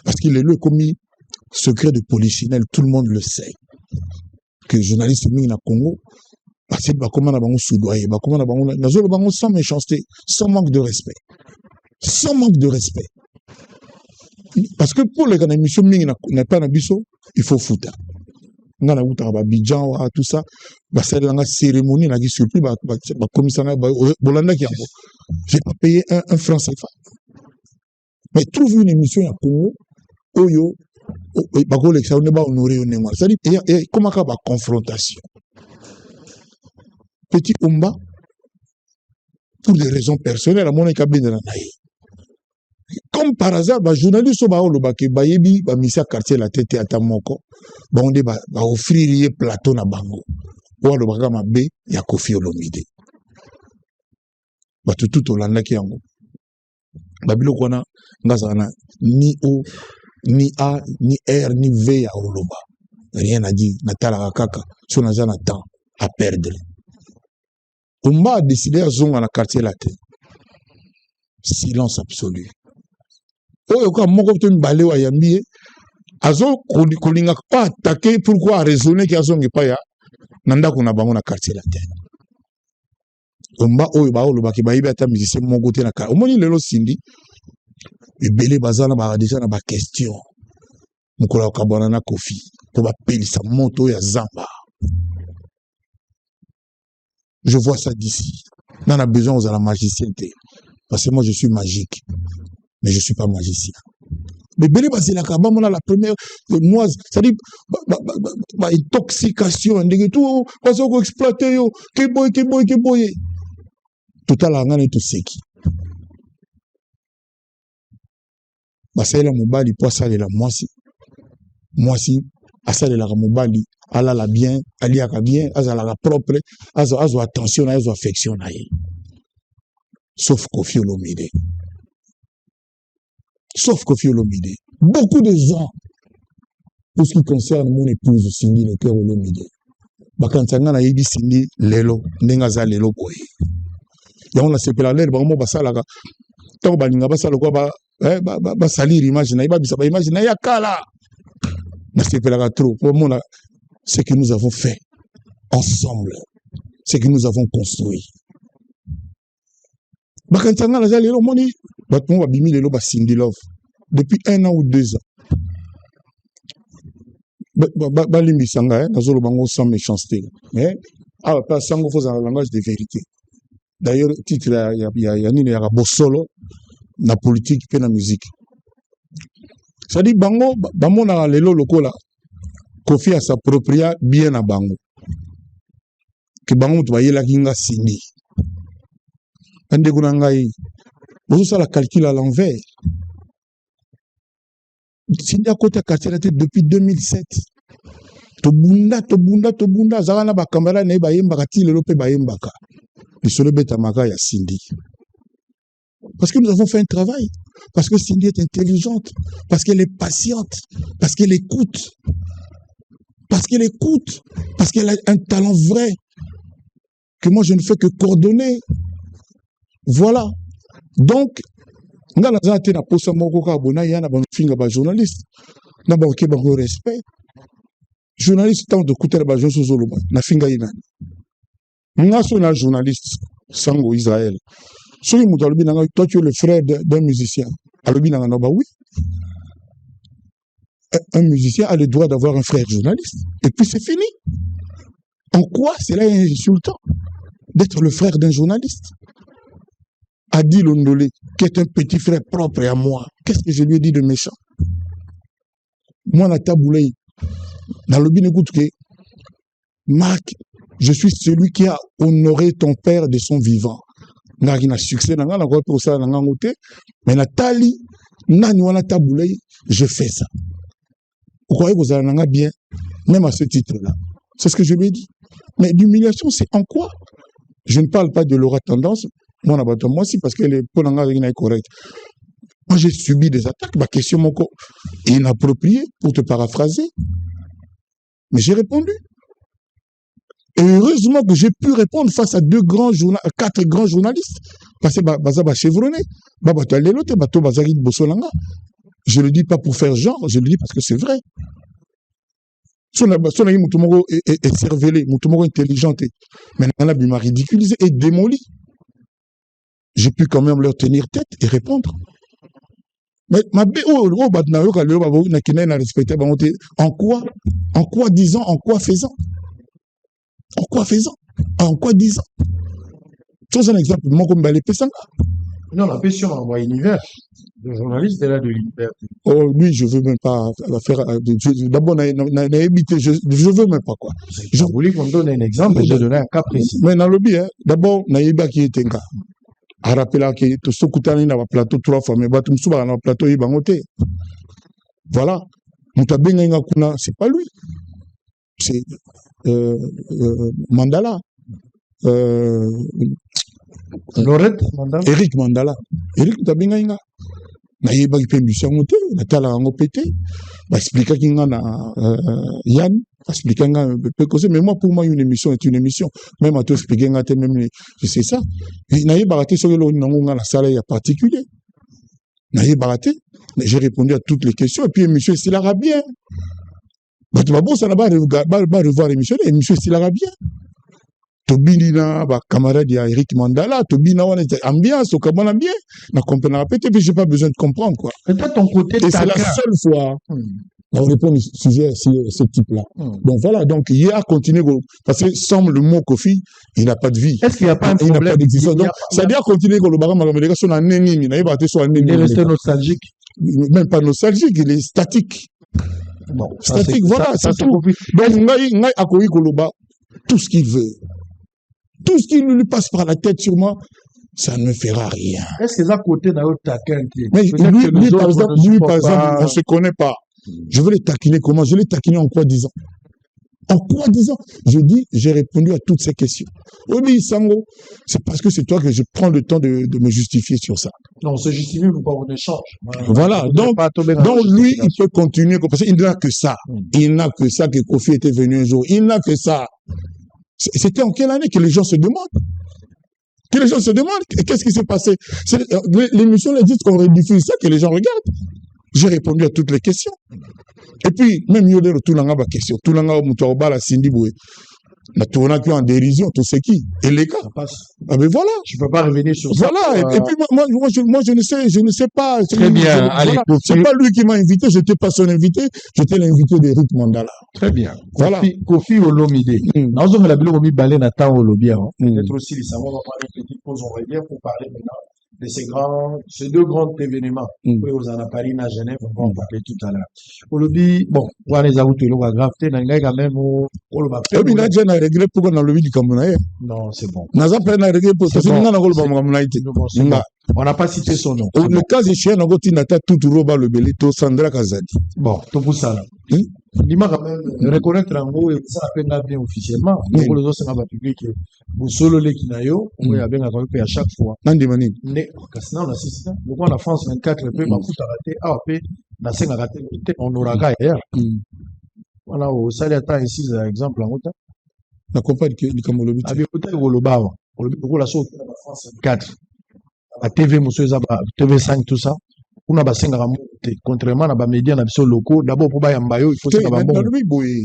Parce qu'il est le commis secret de polichinelle, tout le monde le sait. Que les journalistes mis au Congo, parce que comment on a soudoyé, comment on a sans méchanceté, sans manque de respect. Sans manque de respect. Parce que pour les émissions n'a pas d'abisso, il faut foutre. On a Abidjan, tout ça, c'est la cérémonie, on a dit surpris, commissaire, Bolanda qui a j'ai pas payé un franc CFA. Mais trouve une émission à Congo, Oyo, c'est-à-dire, comment il y a confrontation. Petit combat, pour des raisons personnelles, à mon avis, comme par hasard, les journalistes ont mis à quartier la tête à Tamoko, on va offrir un plateau à Bango. Ou alors, il y a Kofi Olomide. Tout au landa qui est en haut. Babilo Kwana, ni O, ni A, ni R, ni V à Oloba. Rien à dire. Natala Kaka, si on a un temps à perdre. On a décidé à zone à la quartier la tête. Silence absolu. Oh, quand mon copain balé ou ayambi, azo kolinga pas attaquer pourquoi raisonner qu'il y a zone pas ya. Nanda qu'on a bango na quartier la tête. Omba oyo ba oloba ke bayibi ata musicien mon côté na ka omoni lelo sindi ebele bazana ba déjà na ba question mukola kabana na Kofi pour ba pelisa moto ya zamba. Je vois ça d'ici. On a besoin aux la magicienté parce que moi je suis magique mais je suis pas magicien. Mais belé basé la kaba mona la première noise c'est-à-dire intoxication ndenge tout parce qu'on exploiter yo ke boy total angana tout seki basalela mobali po asalela mwasi asalela mobali alala bien aliaka bien azalaka propre azo attention na azo affection na ye sauf Kofi Olomide beaucoup de gens pour ce qui concerne mon épouse Cindy Lecker Olomide bakantanga na yebi Cindy lelo ndenga za lelo boy ya on a sepela l'air bango basalaka tant balinga basala quoi ba salir image na ba bisa ba image na ya kala na sepela trop pour mon ce que nous avons fait ensemble ce que nous avons construit bakantanga na za lelo moni baton ba bimi lelo ba Cindy Love depuis 1 an ou 2 ans balimbisanga nazolo bango sans méchanceté mais pas sango faut un langage de vérité. D'ailleurs, titre il y a Bossolo, la politique et la musique. Ça dit Bango, Bamona lelo lokola, Kofi a s'appropria bien à Bango. Que Bango tu voyais la kinga Cindy. Ande kunangai, vous ça la calcul à l'envers. Cindy a côté quartier la tête depuis 2007. Tobunda, zalana ba caméra ne ba yemba kati lelo pe ba yemba ka. Le seul bête à Maga y a Cindy. Parce que nous avons fait un travail. Parce que Cindy est intelligente. Parce qu'elle est patiente. Parce qu'elle écoute. Parce qu'elle a un talent vrai. Que moi je ne fais que coordonner. Voilà. Donc, on a la posa moko ka bona yana ba finga ba journaliste. Na ba ke ba respect. Journaliste tant de couter ba journaliste na finga ina. National journaliste, Sango Israël. Toi, tu es le frère d'un musicien. Oui. Un musicien a le droit d'avoir un frère journaliste. Et puis c'est fini. En quoi cela est insultant d'être le frère d'un journaliste? Adil Ondolé, qui est un petit frère propre à moi, qu'est-ce que je lui ai dit de méchant? Moi, na taboulé, dans le écoute que Marc, je suis celui qui a honoré ton père de son vivant. N'a succès, mais Nathalie, je fais ça. Vous croyez que vous allez bien, même à ce titre-là? C'est ce que je lui ai dit. Mais l'humiliation, c'est en quoi? Je ne parle pas de Laura Tendance, moi, aussi, parce que les Polanga est correct. Moi, j'ai subi des attaques. Ma question est inappropriée, pour te paraphraser. Mais j'ai répondu. Et heureusement que j'ai pu répondre face à 4 grands journalistes. Parce que Bazaba chevronné. Je ne le dis pas pour faire genre, je le dis parce que c'est vrai. Son est cervelé, Moutoumoro intelligent, mais il m'a ridiculisé et démoli. J'ai pu quand même leur tenir tête et répondre. Mais en quoi? En quoi disant? En quoi faisant? En quoi faisant? En quoi disant? C'est un exemple, moi comme Balé Pessanga. Non, la question en univers. Le journaliste est là de l'univers. Oh, lui, je veux même pas faire. D'abord, je veux même pas quoi. Je voulais qu'on donne un exemple et je donne un cas précis. Mais dans le bien, d'abord, Naïba qui est un cas. A rappelé que tout ce que tu as dans le plateau 3 fois, mais tu as dans le plateau, il va monter. Voilà. C'est pas lui. C'est Mandala. Lorette Mandala. Eric Mandala. Eric Tabingainga. Naïba qui peut mission monter, la tala en pété. Expliquer qu'il y a Yann, expliquer mais moi, pour moi, une émission est une émission. Même à tout expliquer, même, c'est ça. Naïba raté sur le la salle particulier. Naïba raté. J'ai répondu à toutes les questions, et puis, monsieur Stilara bien. Ça n'a pas revoir l'émission, et monsieur Stilara bien. Tobina, camarade Eric Mandala, Tobina, on était ambiance, au Kabana bien, n'a compris la répéter, puis j'ai pas besoin de comprendre, quoi. Et toi, ton côté, et c'est la seule fois, on répond au sujet, ce type-là. Donc voilà, donc, il a continué, parce que sans le mot Kofi, il n'a pas de vie. Est-ce qu'il n'y a pas un problème? Il n'a pas d'existence. Donc, ça veut dire continuer que le baram, il est resté nostalgique. Même pas nostalgique, il est statique. Bon, statique, voilà, c'est tout. Donc, il a accueilli Koloba, tout ce qu'il veut. Tout ce qui lui passe par la tête sur moi, ça ne fera rien. Est-ce que ça côté d'un autre taquin? Mais lui, par exemple, on ne se connaît pas. Je veux les taquiner comment? Je vais les taquiner en quoi disant? En quoi disant? Je dis, j'ai répondu à toutes ces questions. Oui, Sango, c'est parce que c'est toi que je prends le temps de me justifier sur ça. Non, on se justifie pour pas on échange. Voilà, donc lui, il peut continuer, parce qu'il n'a que ça. Il n'a que ça que Kofi était venu un jour. Il n'a que ça. C'était en quelle année que les gens se demandent? Que les gens se demandent qu'est-ce qui s'est passé? L'émission là dit qu'on rediffuse ça, que les gens regardent. J'ai répondu à toutes les questions. Et puis, même Yodé, tout le monde a ma question. Tout le monde a Moutouba, la Cindy Boué. La tournée en dérision, tout ce qui. Et les gars. Ah ben voilà. Je ne peux pas revenir sur ça. Voilà. Et puis, moi, je ne sais pas. Très bien. Allez, c'est pas lui qui m'a invité, j'étais pas son invité, j'étais l'invité d'Eric Mandala. Très bien. Voilà. Kofi Olomide. Nous avons la Bilo Omi Balé Nathan Olobia. Peut-être aussi, on va prendre une petite pause, on va dire, pour parler maintenant de ces deux grands événements. Oui, aux en Paris, à Genève, on va en parler tout à l'heure. Olobi, bon, on va les avouer, on va grafter, on va quand même, on va faire. Oui, là, j'ai un regret pour dans le vie du Cameroun. Non, c'est bon. N'a pas un regret pour ça. On n'a pas cité son nom. Le cas échéant, on a continué à tout roba le belito, Sandra Kazadi. Bon, tout pour ça. Dis-moi quand même, reconnaître en gros, ça appelle bien officiellement. Pour les autres, c'est pas public. Vous solo les kinayo, on va bien à chaque fois. Nandimani. Mais, sinon, on assiste. Pourquoi la France 24, le pays, ma fout a raté, AOP, la scène a raté, on aura gagné. Voilà, au salaire temps ici, exemple, en route. La compagnie du Camolobi. Avec peut-être au Loba, au la sauce, la France 24. À TV, monsieur Zaba, TV5, tout ça. kuna basenga monte contrairement na ba médias na biso locaux d'abord pour ba yambayo il faut que ba bon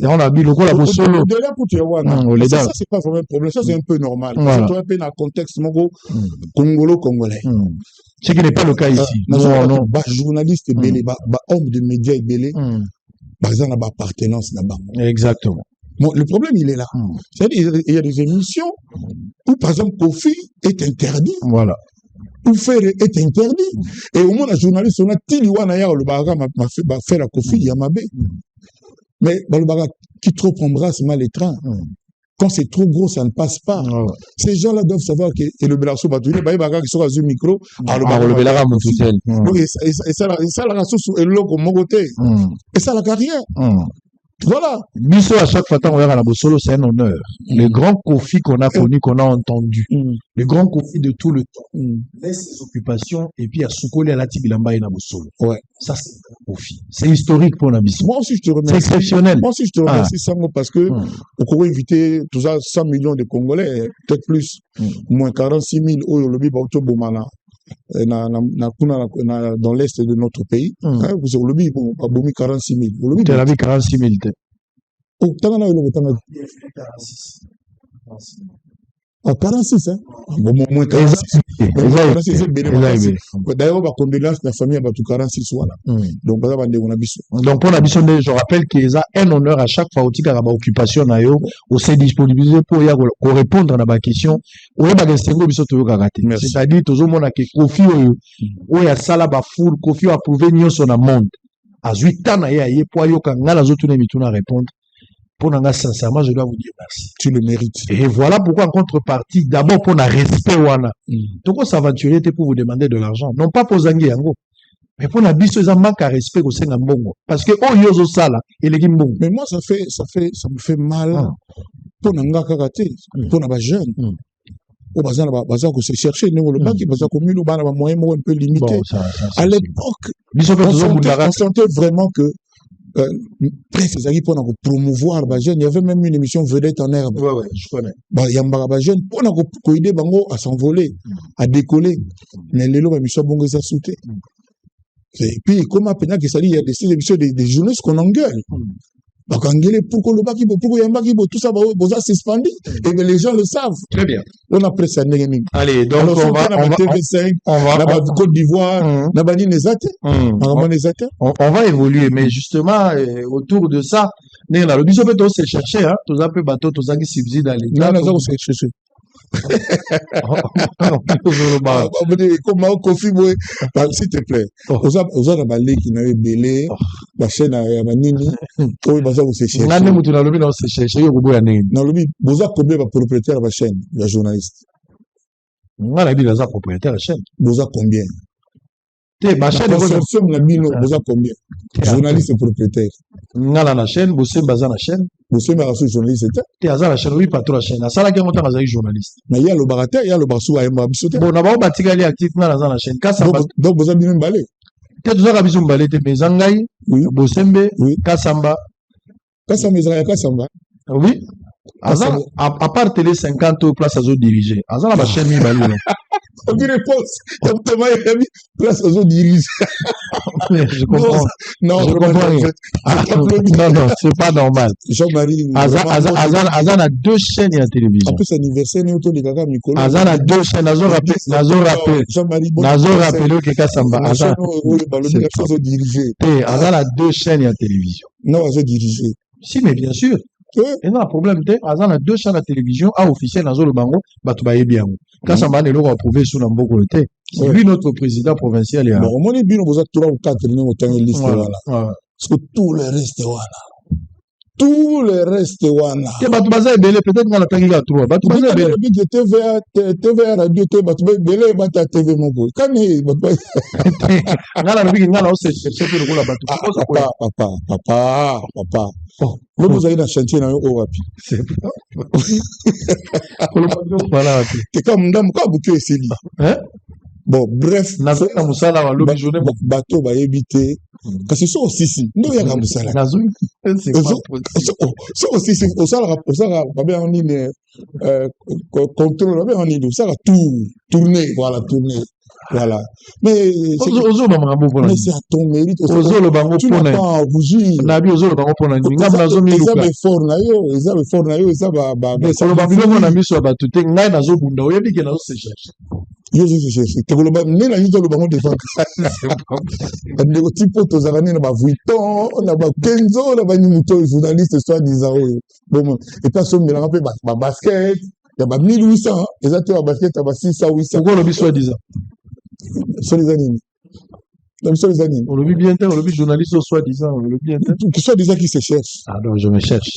on a bi locaux la bosolo de là pour tu vois ça c'est pas vraiment un problème ça c'est un peu normal parce que tu es dans un contexte moko congolais ce qui n'est pas le cas ici non ba journaliste belé ba homme de médias belé par exemple la appartenance là-bas exactement. Bon, le problème, il est là. C'est-à-dire, il y a des émissions où, par exemple, Kofi est interdit. Voilà. Où faire est interdit. Et au moins, la journaliste, on a Tiliwana, le baga m'a fait la Kofi, Yamabe. Mais, le baga, qui trop embrasse mal les trains. Quand c'est trop gros, ça ne passe pas. Ces gens-là doivent savoir que, et le Belasso Batouni, bah, il baga qui sort à un micro, le Belara Moutoutel. Et ça, la race, et l'eau comme mon côté. Et ça, la carrière. Voilà. Biso à chaque fois qu'on regarde la Bosolo, c'est un honneur. Le grand Kofi qu'on a connu, qu'on a entendu. Le grand Kofi de tout le temps. Laisse ses occupations et puis à Soukoli à la Tibilamba et na Bosolo. Ouais. Ça, c'est Kofi. C'est historique pour Nabiso. Moi aussi, je te remercie. C'est exceptionnel. Moi aussi, je te remercie, Sango, parce que, on pourrait éviter tout ça, 100 millions de Congolais, peut-être plus, moins 46 000, au lobby, Bauto Bomana. Dans l'est de notre pays, vous avez le 46 000. Tu as vu 46 000. Oh, tu as 46, hein? Bon, moins 46. D'ailleurs, ma condoléance, la famille a battu 46 voilà. Donc, pour la mission, je rappelle qu'il y a un honneur à chaque fois où il y a une occupation, on s'est disponibilisé pour répondre à la question. C'est-à-dire, tout le monde a Kofi, où il y a ça là, Kofi a prouvé son monde. À 8 ans, il y a pour y répondre. Pour nous, sincèrement, je dois vous dire merci. Tu le mérites. Et voilà pourquoi, en contrepartie, d'abord pour le respect, donc on s'aventurer pour vous demander de l'argent. Non pas pour Zangi Yango. Mais pour la biso, ça manque à respect au sein Mbongo. Parce que, oh, yozo sala, et les Mbongo. Mais moi, ça me fait mal. Pour Nanga Karate, pour les jeunes. Au bazar, qu'on s'est cherché, nous, le bac, parce qu'on a un moyen un peu limité. À l'époque, on sentait vraiment que presque ça pour promouvoir les jeunes. Il y avait même une émission vedette en herbe. Ouais, je connais. Il y a des jeunes pour aider Bango à s'envoler, à décoller. Mais les lots, émission Bongo ça sauté. Et puis, comme à peine que ça dit, il y a des émissions des journalistes qu'on engueule. Donc, engueuler pourquoi le bac, pourquoi Yamba, tout ça, ça suspendu. Et bien, les gens le savent. Très bien. On a presque un négatif. Allez, donc, on va, TV5, on va, Côte d'Ivoire, on va évoluer, mais justement, autour de ça, le bisou peut se chercher, hein, tous un peu bateau, tous un qui subside à l'État. Non, on s'est cherché. Comment Kofi, s'il te plaît, aux autres balais qui n'avaient belé, la chaîne à Manini, où ils ont cherché. Non, le vous avez combien de propriétaires de la chaîne, la journaliste? On a dit les propriétaires de la chaîne. Vous avez combien? Ma chaîne, vous avez combien? Journaliste et propriétaire. La chaîne, vous savez, la chaîne. Vous savez, journaliste, c'était la chaîne, oui, pas trop la chaîne. Ça, là, quand on a journaliste. Mais il y a le baraté, il y a le barsou à Mbabisoté. Bon, d'abord, Batigali est actif dans la chaîne. Donc, vous avez bien balé. Peut-être vous avez besoin de balé, mais Zangaï, Bosembe, Kassamba. Kassamba. Oui. À part Télé 50 places à zone dirigée. Azan la chaîne, il balé. Aucune réponse. Il y a mis place aux autres dirigeants. Je comprends. Non, je comprends. Non, c'est pas normal. Jean-Marie. Azan a 2 chaînes à télévision. En plus, anniversaire, nous, autour de Gaga, Mikolo. Azan a 2 chaînes. Nazo rappelé. Nazo rappelé que Kassamba. Azan. Azan a 2 chaînes à télévision. Non, Azan dirigé. Si, mais bien sûr. Et non, le problème, Azan a 2 chaînes à télévision, à officiel, Nazo le Bango, Batoubaye bien. Kassamba n'est pas approuvé sous l'Amboko. C'est lui notre président provincial. Bon, on est bien, vous avez 3 ou 4 listes. Parce que tout le reste, voilà. Tout le reste, voilà. Peut-être qu'on a perdu la 3. TVA radio, TV, mon beau. Papa. Vous avez un chantier dans le haut. C'est pas. Bon, bref. Bateau va éviter. Parce que c'est aussi. Nous, il y a un moussala. C'est aussi. Ça va bien en ligne. Contrôle, va bien en ligne. Ça va tout tourner. Voilà, tourner. Voilà. Mais c'est à ton mérite. Tu n'as pas à rougir. Ils basket. Il y a 1800, ils ont basket, il y a 600, 800. Pourquoi le soi-disant? Sur les animes. Sur les animes. On le vit bien, on le vit journaliste soi-disant, on le vit bien. Soi-disant qui se cherche. Ah non, je me cherche.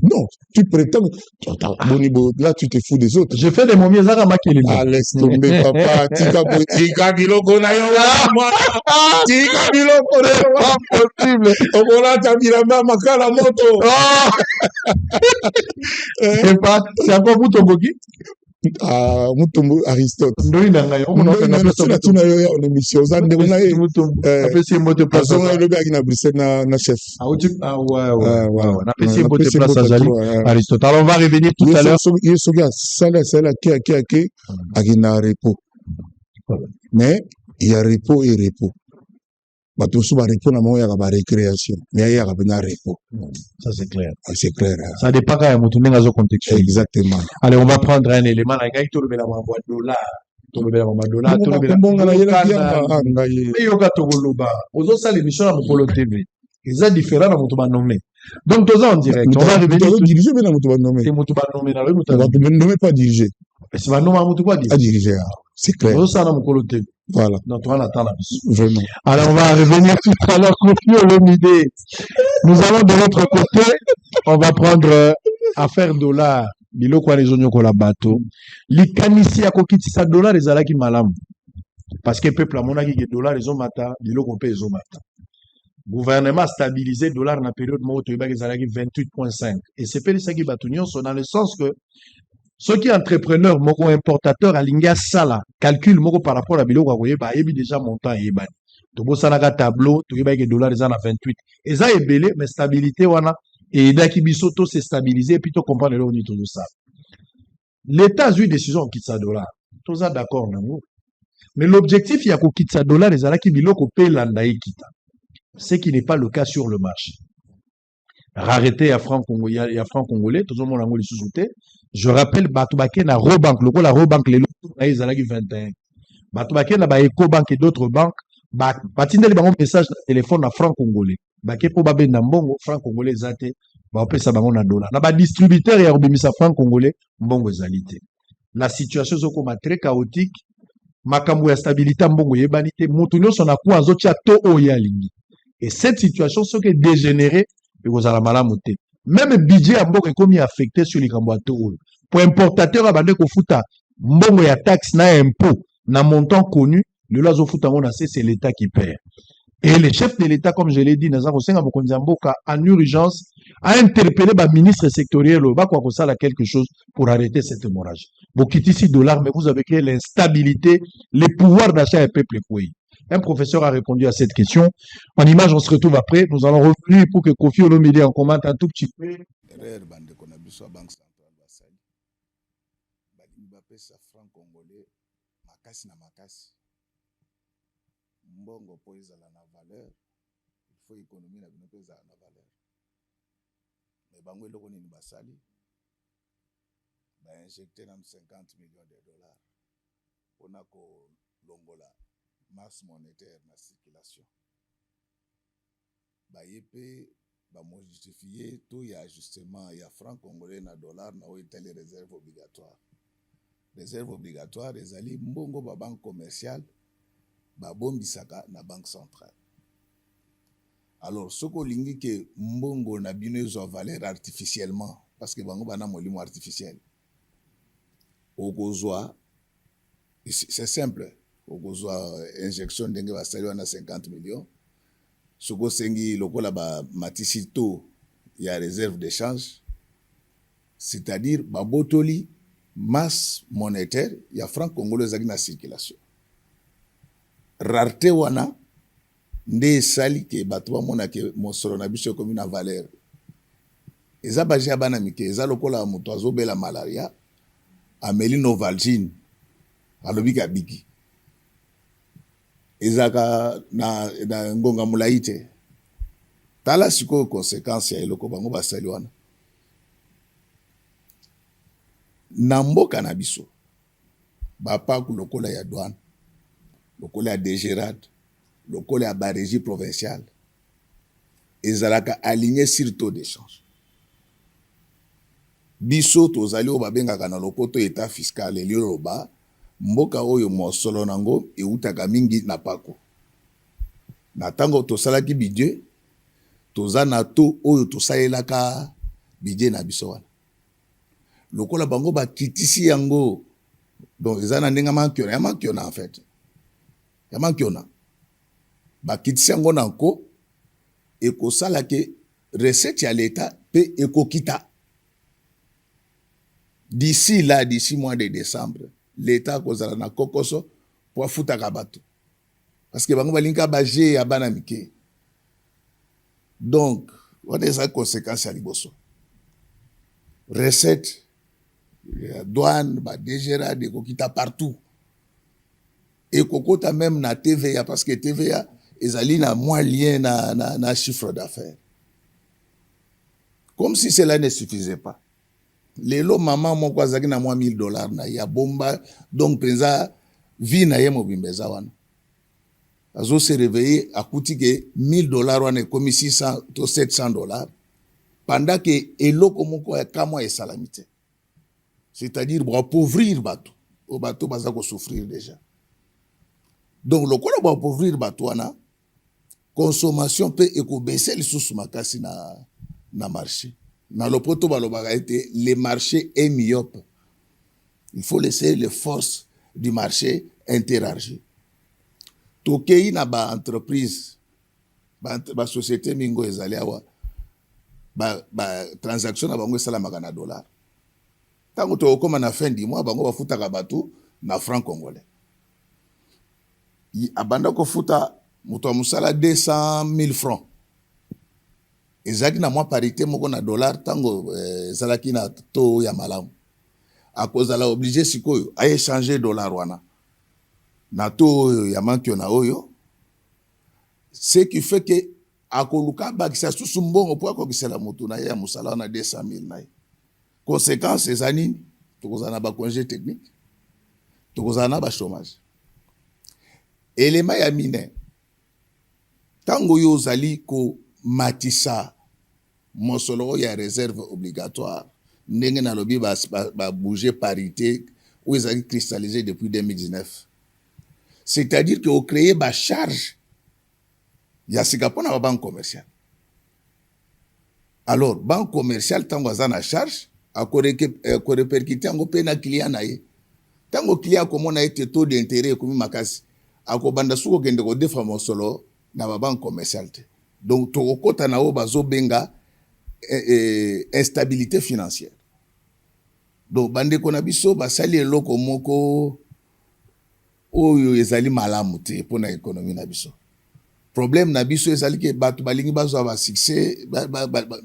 Non, tu prétends. Là, tu te fous des autres. Je fais des momies, ça m'a maquillé. Ah, laisse tomber, papa. Tika biloko na yo. Tika biloko na yo. Impossible. Okola tabirama makala moto. C'est encore pour ton boki? Ah, Mutombo Aristote. Non, il a rien. On a une émission. On a un chef. Ah ouais. On a fait une place à Zali. Aristote. Alors, on va revenir tout à l'heure. Il y a celle qui a repos. Mais il y a repos et repos. Bato suba repos na moya ba récréation. Mais il y a un repos. Ça c'est clair. C'est clair. Ça dépend quand même de dans contexte. Exactement. Allez, on va prendre un élément la gagne tout le bela ma dollar. Tout le bela ma dollar, tout le bela. Mais yoga to goloba. Ozo ça l'émission à Mopolo TV. Ils ont différent à Motoba nommé. Donc tous en direct, on va revenir diriger bien à Motoba nommé. C'est Motoba nommé dans le Motoba nommé pas diriger. C'est pas nommé Motoba diriger. C'est clair. Ozo ça na Mopolo TV. Voilà. Donc, on attend la mission. Vraiment. Alors, on va revenir tout à l'heure. Nous allons de l'autre côté. On va prendre affaire dollar. Bilo kwa les oignons la bateau. Les canisi à kokitisa dollar les alaki malam. Parce que peuple a mon avis que dollar les mata. Bilo qu'on paye les mata. Gouvernement stabilisé dollar na période mo to les alaki 28.5. Et c'est pas ça qui batunion sont dans le sens que ceux qui entrepreneurs, moko importateurs, alinga sala, calcul moko par rapport à bilo kwa koye, ba yebi déjà montant yebani. Tobo sanaka tableau, to yeba ke dollar eza na 28. Eza ebele, mais stabilité wana, et daki bisoto se stabiliser, et puis to comprendre le ni tout ça. L'État a eu décision de quitter sa dollar. Tout ça d'accord, non? Mais l'objectif, il y a qu'on quitte sa dollar, les alaki bilo ko paye l'andaï kita. Ce qui n'est pas le cas sur le marché. Rareté à franc congolais, tout le monde a ngoli sous-souté. Je rappelle, Batoubaké na Robank, le la Robank, les lots, ils ont 21. Batoubaké na ba Ecobank et d'autres banques, batinde les banques message na téléphone na franc congolais. Baké po babé na mbongo, franc congolais zate, ba opé sa bango na dollar. Na ba distributeur ya robimisa franc congolais, mbongo zalité. La situation est comme très chaotique, makambo ya stabilité mbongo yebanité, mutunyo son aku azotia to oyalingi. Et cette situation, ce qui est dégénéré, vous allez malamoté. Même budget à mbongo est comme affecté sur les camboato. Pour importateur à bande ko futa, mbongo ya taxe na impôt, na montant connu, le lazo futa on a c'est l'État qui perd. Et le chef de l'État, comme je l'ai dit, Nazar Osenga Bokondiamboka, en urgence, a interpellé le ministre sectoriel, a quelque chose pour arrêter cette hémorragie. Vous quittez ici $, mais vous avez créé l'instabilité, les pouvoirs d'achat et peuple pays. Un professeur a répondu à cette question. En image, on se retrouve après. Nous allons revenir pour que Kofi Olomide en commente un tout petit peu. Mbongo po ezala na valeur, il faut économie na bino po ezala na valeur. Mais bango eloko nini basali, ba injecté na $50 millions pona ko longola masse monétaire na circulation. Ba yepe ba mo justifier tout ya ajustement ya franc congolais na dollar na oita les réserves obligatoires. Réserves obligatoires ezali mbongo ba banque commerciale ba bombisaka na banque centrale. Alors ce qu'on lingi que mbongo na bino zo valeur artificiellement parce que bango bana molimo artificiel. Okozwa c'est simple. Okozwa injection ndenge ba sali na 50 millions. Soko sengi lokola ba matisito ya réserve d'échange. C'est-à-dire ba botoli masse monétaire ya franc congolais na circulation. Rareté wana nde sali ke bato bamona ke mosolo na biso komi na valeur. Eza baje bana mike eza lokola moto azobela malaria ameli Novalgine alobi ka biki. ezaka na ngonga mulai te. Tala sikoyo conséquence ya eloko bango basali wana. Na mboka na biso bapaku lokola ya douane, lokola ya DGRAD, lokola ya barégie provinciale ezalaka aligné sur taux d'échange. Biso tozali oyo babengaka na lopoto état fiscal elioloba mboka oyo mosolo nango eutaka mingi na pako. Na tango tosalaki budget toza na taux oyo tosalelaka budget na biso wana. Lokola bango bakitisi yango donc eza na ndenge makiona en fait. Ya makiona. Bakitisi yango nanko ekosala ke recette ya l'État pe ekokita. D'ici mois de décembre, l'État kozala na kokoso po afutaka bato. Parce que bango balinka baje ya bana mike. Donc, wana eza conséquence ya liboso. Recette, douane, DGRAD, ekokita partout. Ekokota même na TVA, parce que TVA ezali na moins lien na chiffre d'affaires. Comme si cela ne suffisait pas. Lelo maman moko azaki na mwa $1000 na ya bomba, donc penza vie na ye mobimbeza wana. Azo se réveiller akuti ke $1000 wana ekomi $600 to $700 pendant que eloko moko ya kamwa esalamite. C'est-à-dire pour appauvrir bato. O bato baza ko souffrir déjà. Donc lokola ba appauvrir bato wana consommation peut ekobaisser lisusu makasi na marché. Dans le poto balobaka ete le marché est myope. Il faut laisser les forces du marché interagir. Tokei na ba entreprise ba société mingo ezali awa ba transaction na bango esalamaka na dollar. Tango tokoma na fin du mois bango bafutaka bato na franc congolais. Abanda ko futa muto musala 200,000 francs. Ezaki na mwa parité moko na dollar tango ezalaki na to ya malamu. Akozala obligé sikoyo a échanger dollar wana na to ya mankyo na oyo. Ce qui fait que akoluka bakisa susu mbongo po akokisela mutu na ya musala na 200,000 na. Conséquence ezani tokozana ba congé technique. Tokozana ba chômage. Élément ya mine. Tango yo zali ko matisa mosolo ya réserve obligatoire ndenge na lobi ba bouger parité ou ezali cristallisé depuis 2019. C'est-à-dire que au créer ba charge ya sika pona ba banque commerciale. Alors banque commerciale tango azana charge ako répercuter yango pe na client na ye. Tango client komona ete taux d'intérêt komi makasi ako banda suko kende ko defa mosolo na ba banque commerciale te. Donc tokokota na o bazo benga instabilité financière. Donc bande kona biso basali eloko moko oyo ezali malamu te pona économie na biso. Problème na biso ezali ke bato balingi bazo ba succès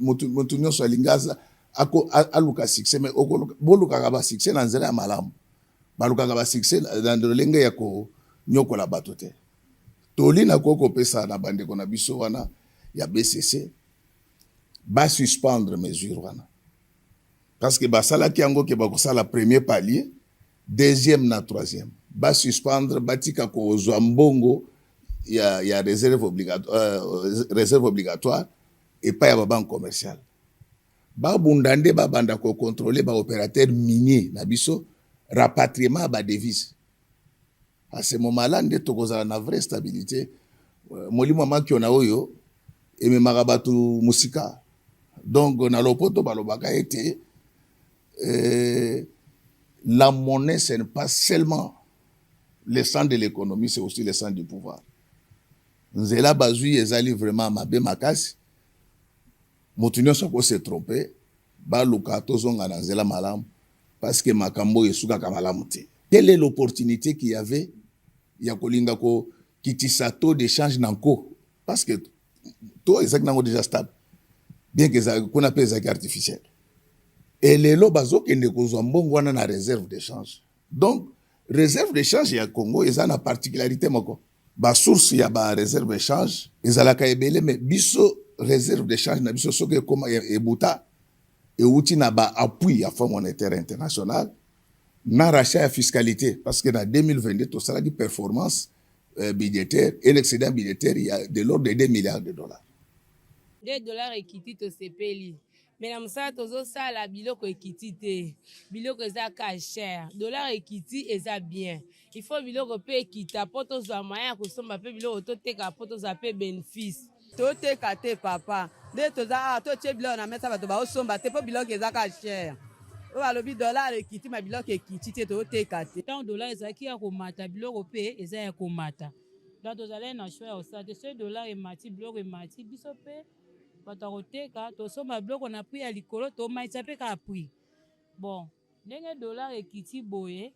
motu nyonso alingaza ako aluka succès mais boluka ba succès na nzela ya malamu. Baluka ba succès dans lenge ya ko nyokola bato te. Toli na koko pesa na bande kona biso wana ya BCC ba suspendre mesure wana. Parce que basalaki yango ke bakosala premier palier, deuxième na troisième. Ba suspendre batika ko zwa mbongo ya réserve obligatoire et pas ya banque commerciale. Ba bundande ba banda ko contrôler ba opérateur minier na biso rapatriement ba devise. À ce moment-là nde tokozala na vraie stabilité. Molimo makyo na oyo ememaka bato musika. Donc na lopoto balobaka ete la monnaie ce n'est pas seulement le sang de l'économie, c'est aussi le sang du pouvoir. Nzela bazui ezali vraiment mabe makasi. Motunyo soko se tromper ba luka tozonga na nzela malamu parce que makambo esuka kamalamu te. Quelle est l'opportunité qu'il y avait ya kolinga ko kitisa taux d'échange nanko parce que taux exact nango déjà stable bien que ça qu'on appelle ça artificiel. Et les lots bazo kende kozwa mbongo na réserve d'échange. Donc réserve d'échange ya Congo eza na particularité moko. ba source ya ba réserve d'échange ezalaka ebele mais biso réserve d'échange na biso soki ekoma ebuta euti na ba appui ya Fonds monétaire international na rachat ya fiscalité parce que dans 2022 tout ça la performance budgétaire et l'excédent budgétaire il y a de l'ordre de 2 milliards de dollars. $2 ekiti to sepeli. Mais na musala tozo sala biloko ekiti te. Biloko eza ka cher. Dollar ekiti eza bien. Il faut biloko pe ekita po tozwa maya kosomba pe biloko toteka po tozwa pe bénéfice. Toteka te papa. Nde toza totie biloko na mesa bato baosomba te po biloko eza ka cher. O alobi dollar ekiti ma biloko ekiti te toteka te. Tant dollar ezaki ya komata biloko pe eza ya komata. Donc tozali na choix ya osala te. Ce dollar emati biloko emati biso pe bato akoteka tosomba biloko na prix ya likolo tomaisa mpe kaka prix. Bon, ndenge dollar ekiti boye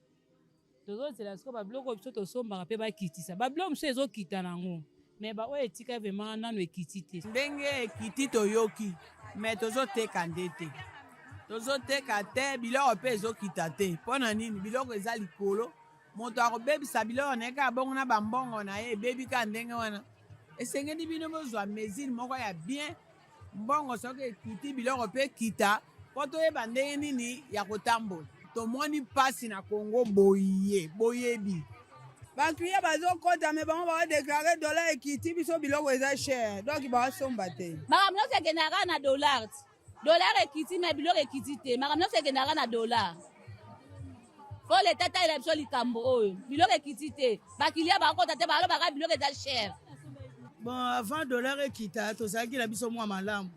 tozozela siko babiloko biso tosombaka mpe bakitisa. Babiloko biso ezokita nango. Mais oyo etika vraiment nano ekiti te. Ndenge ekiti toyoki mais tozoteka nde te. Tozoteka te biloko mpe ezokita te. Mpo na nini biloko eza likolo moto akobebisa biloko na ye kaka bongo na bambongo na ye ebebi ka ndenge wana. Esengeli bino bozwa mesure moko ya bien mbongo soki ekiti biloko mpe kita po toyeba ndenge nini ya kotambola. Tomoni mpasi na Congo boyebi bakliye bazokota me bango bakodeklare dollar ekiti biso biloko eza cher donc bakosomba te. Makambo nyonso ekendaka na dollar. Dollar ekiti me biloko ekiti te. Makambo nyonso ekendaka na dollar. Po leta talela biso likambo oyo biloko ekiti te. Bakliye bakota te balobaka biloko eza cher. Bon, avant dollar ekita tozalaki na biso mwa malamu.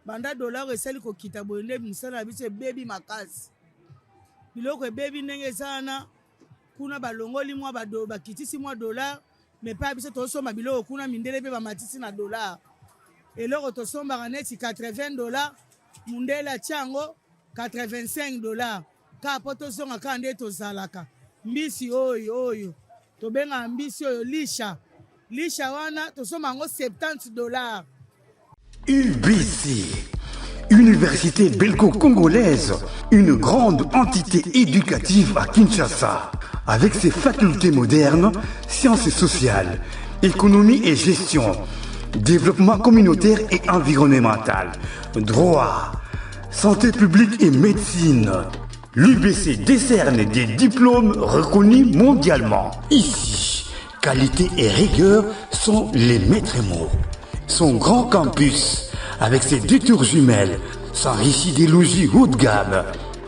Banda dollar esali kokita boye nde misala na biso ebebi makasi. Biloko ebebi ndenge ezana kuna balongoli mwa bakitisi mwa dollar mais pa biso tosomba biloko kuna mindele mpe bamatisi na dollar. Eloko tosombaka neti $80 mundele atia yango $85 kaka po tozonga kaka nde tozalaka. Mbisi oyo tobengaka mbisi oyo lisha wana tosomba yango $70. UBC, Université belgo-congolaise, une grande entité éducative à Kinshasa, avec ses facultés modernes, sciences sociales, économie et gestion, développement communautaire et environnemental, droit, santé publique et médecine. L'UBC décerne des diplômes reconnus mondialement. Ici, qualité et rigueur sont les maîtres mots. Son grand campus, avec ses 2 tours jumelles, s'enrichit des logis haut de gamme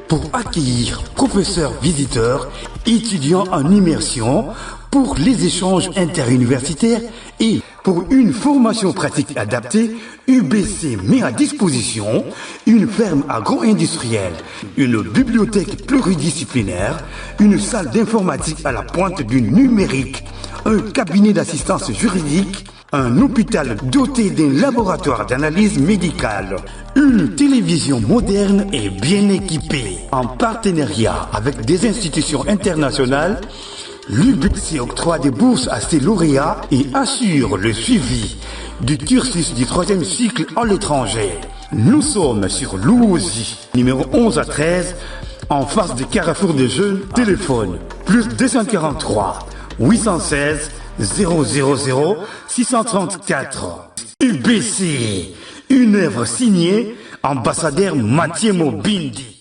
pour accueillir professeurs visiteurs, étudiants en immersion, pour les échanges interuniversitaires et pour une formation pratique adaptée. UBC met à disposition une ferme agro-industrielle, une bibliothèque pluridisciplinaire, une salle d'informatique à la pointe du numérique, un cabinet d'assistance juridique, un hôpital doté d'un laboratoire d'analyse médicale, une télévision moderne et bien équipée. En partenariat avec des institutions internationales, l'UBC octroie des bourses à ses lauréats et assure le suivi du cursus du 3e cycle à l'étranger. Nous sommes sur Louosi, numéro 11 à 13, en face du Carrefour des Jeunes. Téléphone +243 816 000 634. UBC, une œuvre signée ambassadeur Mathieu Mobindi.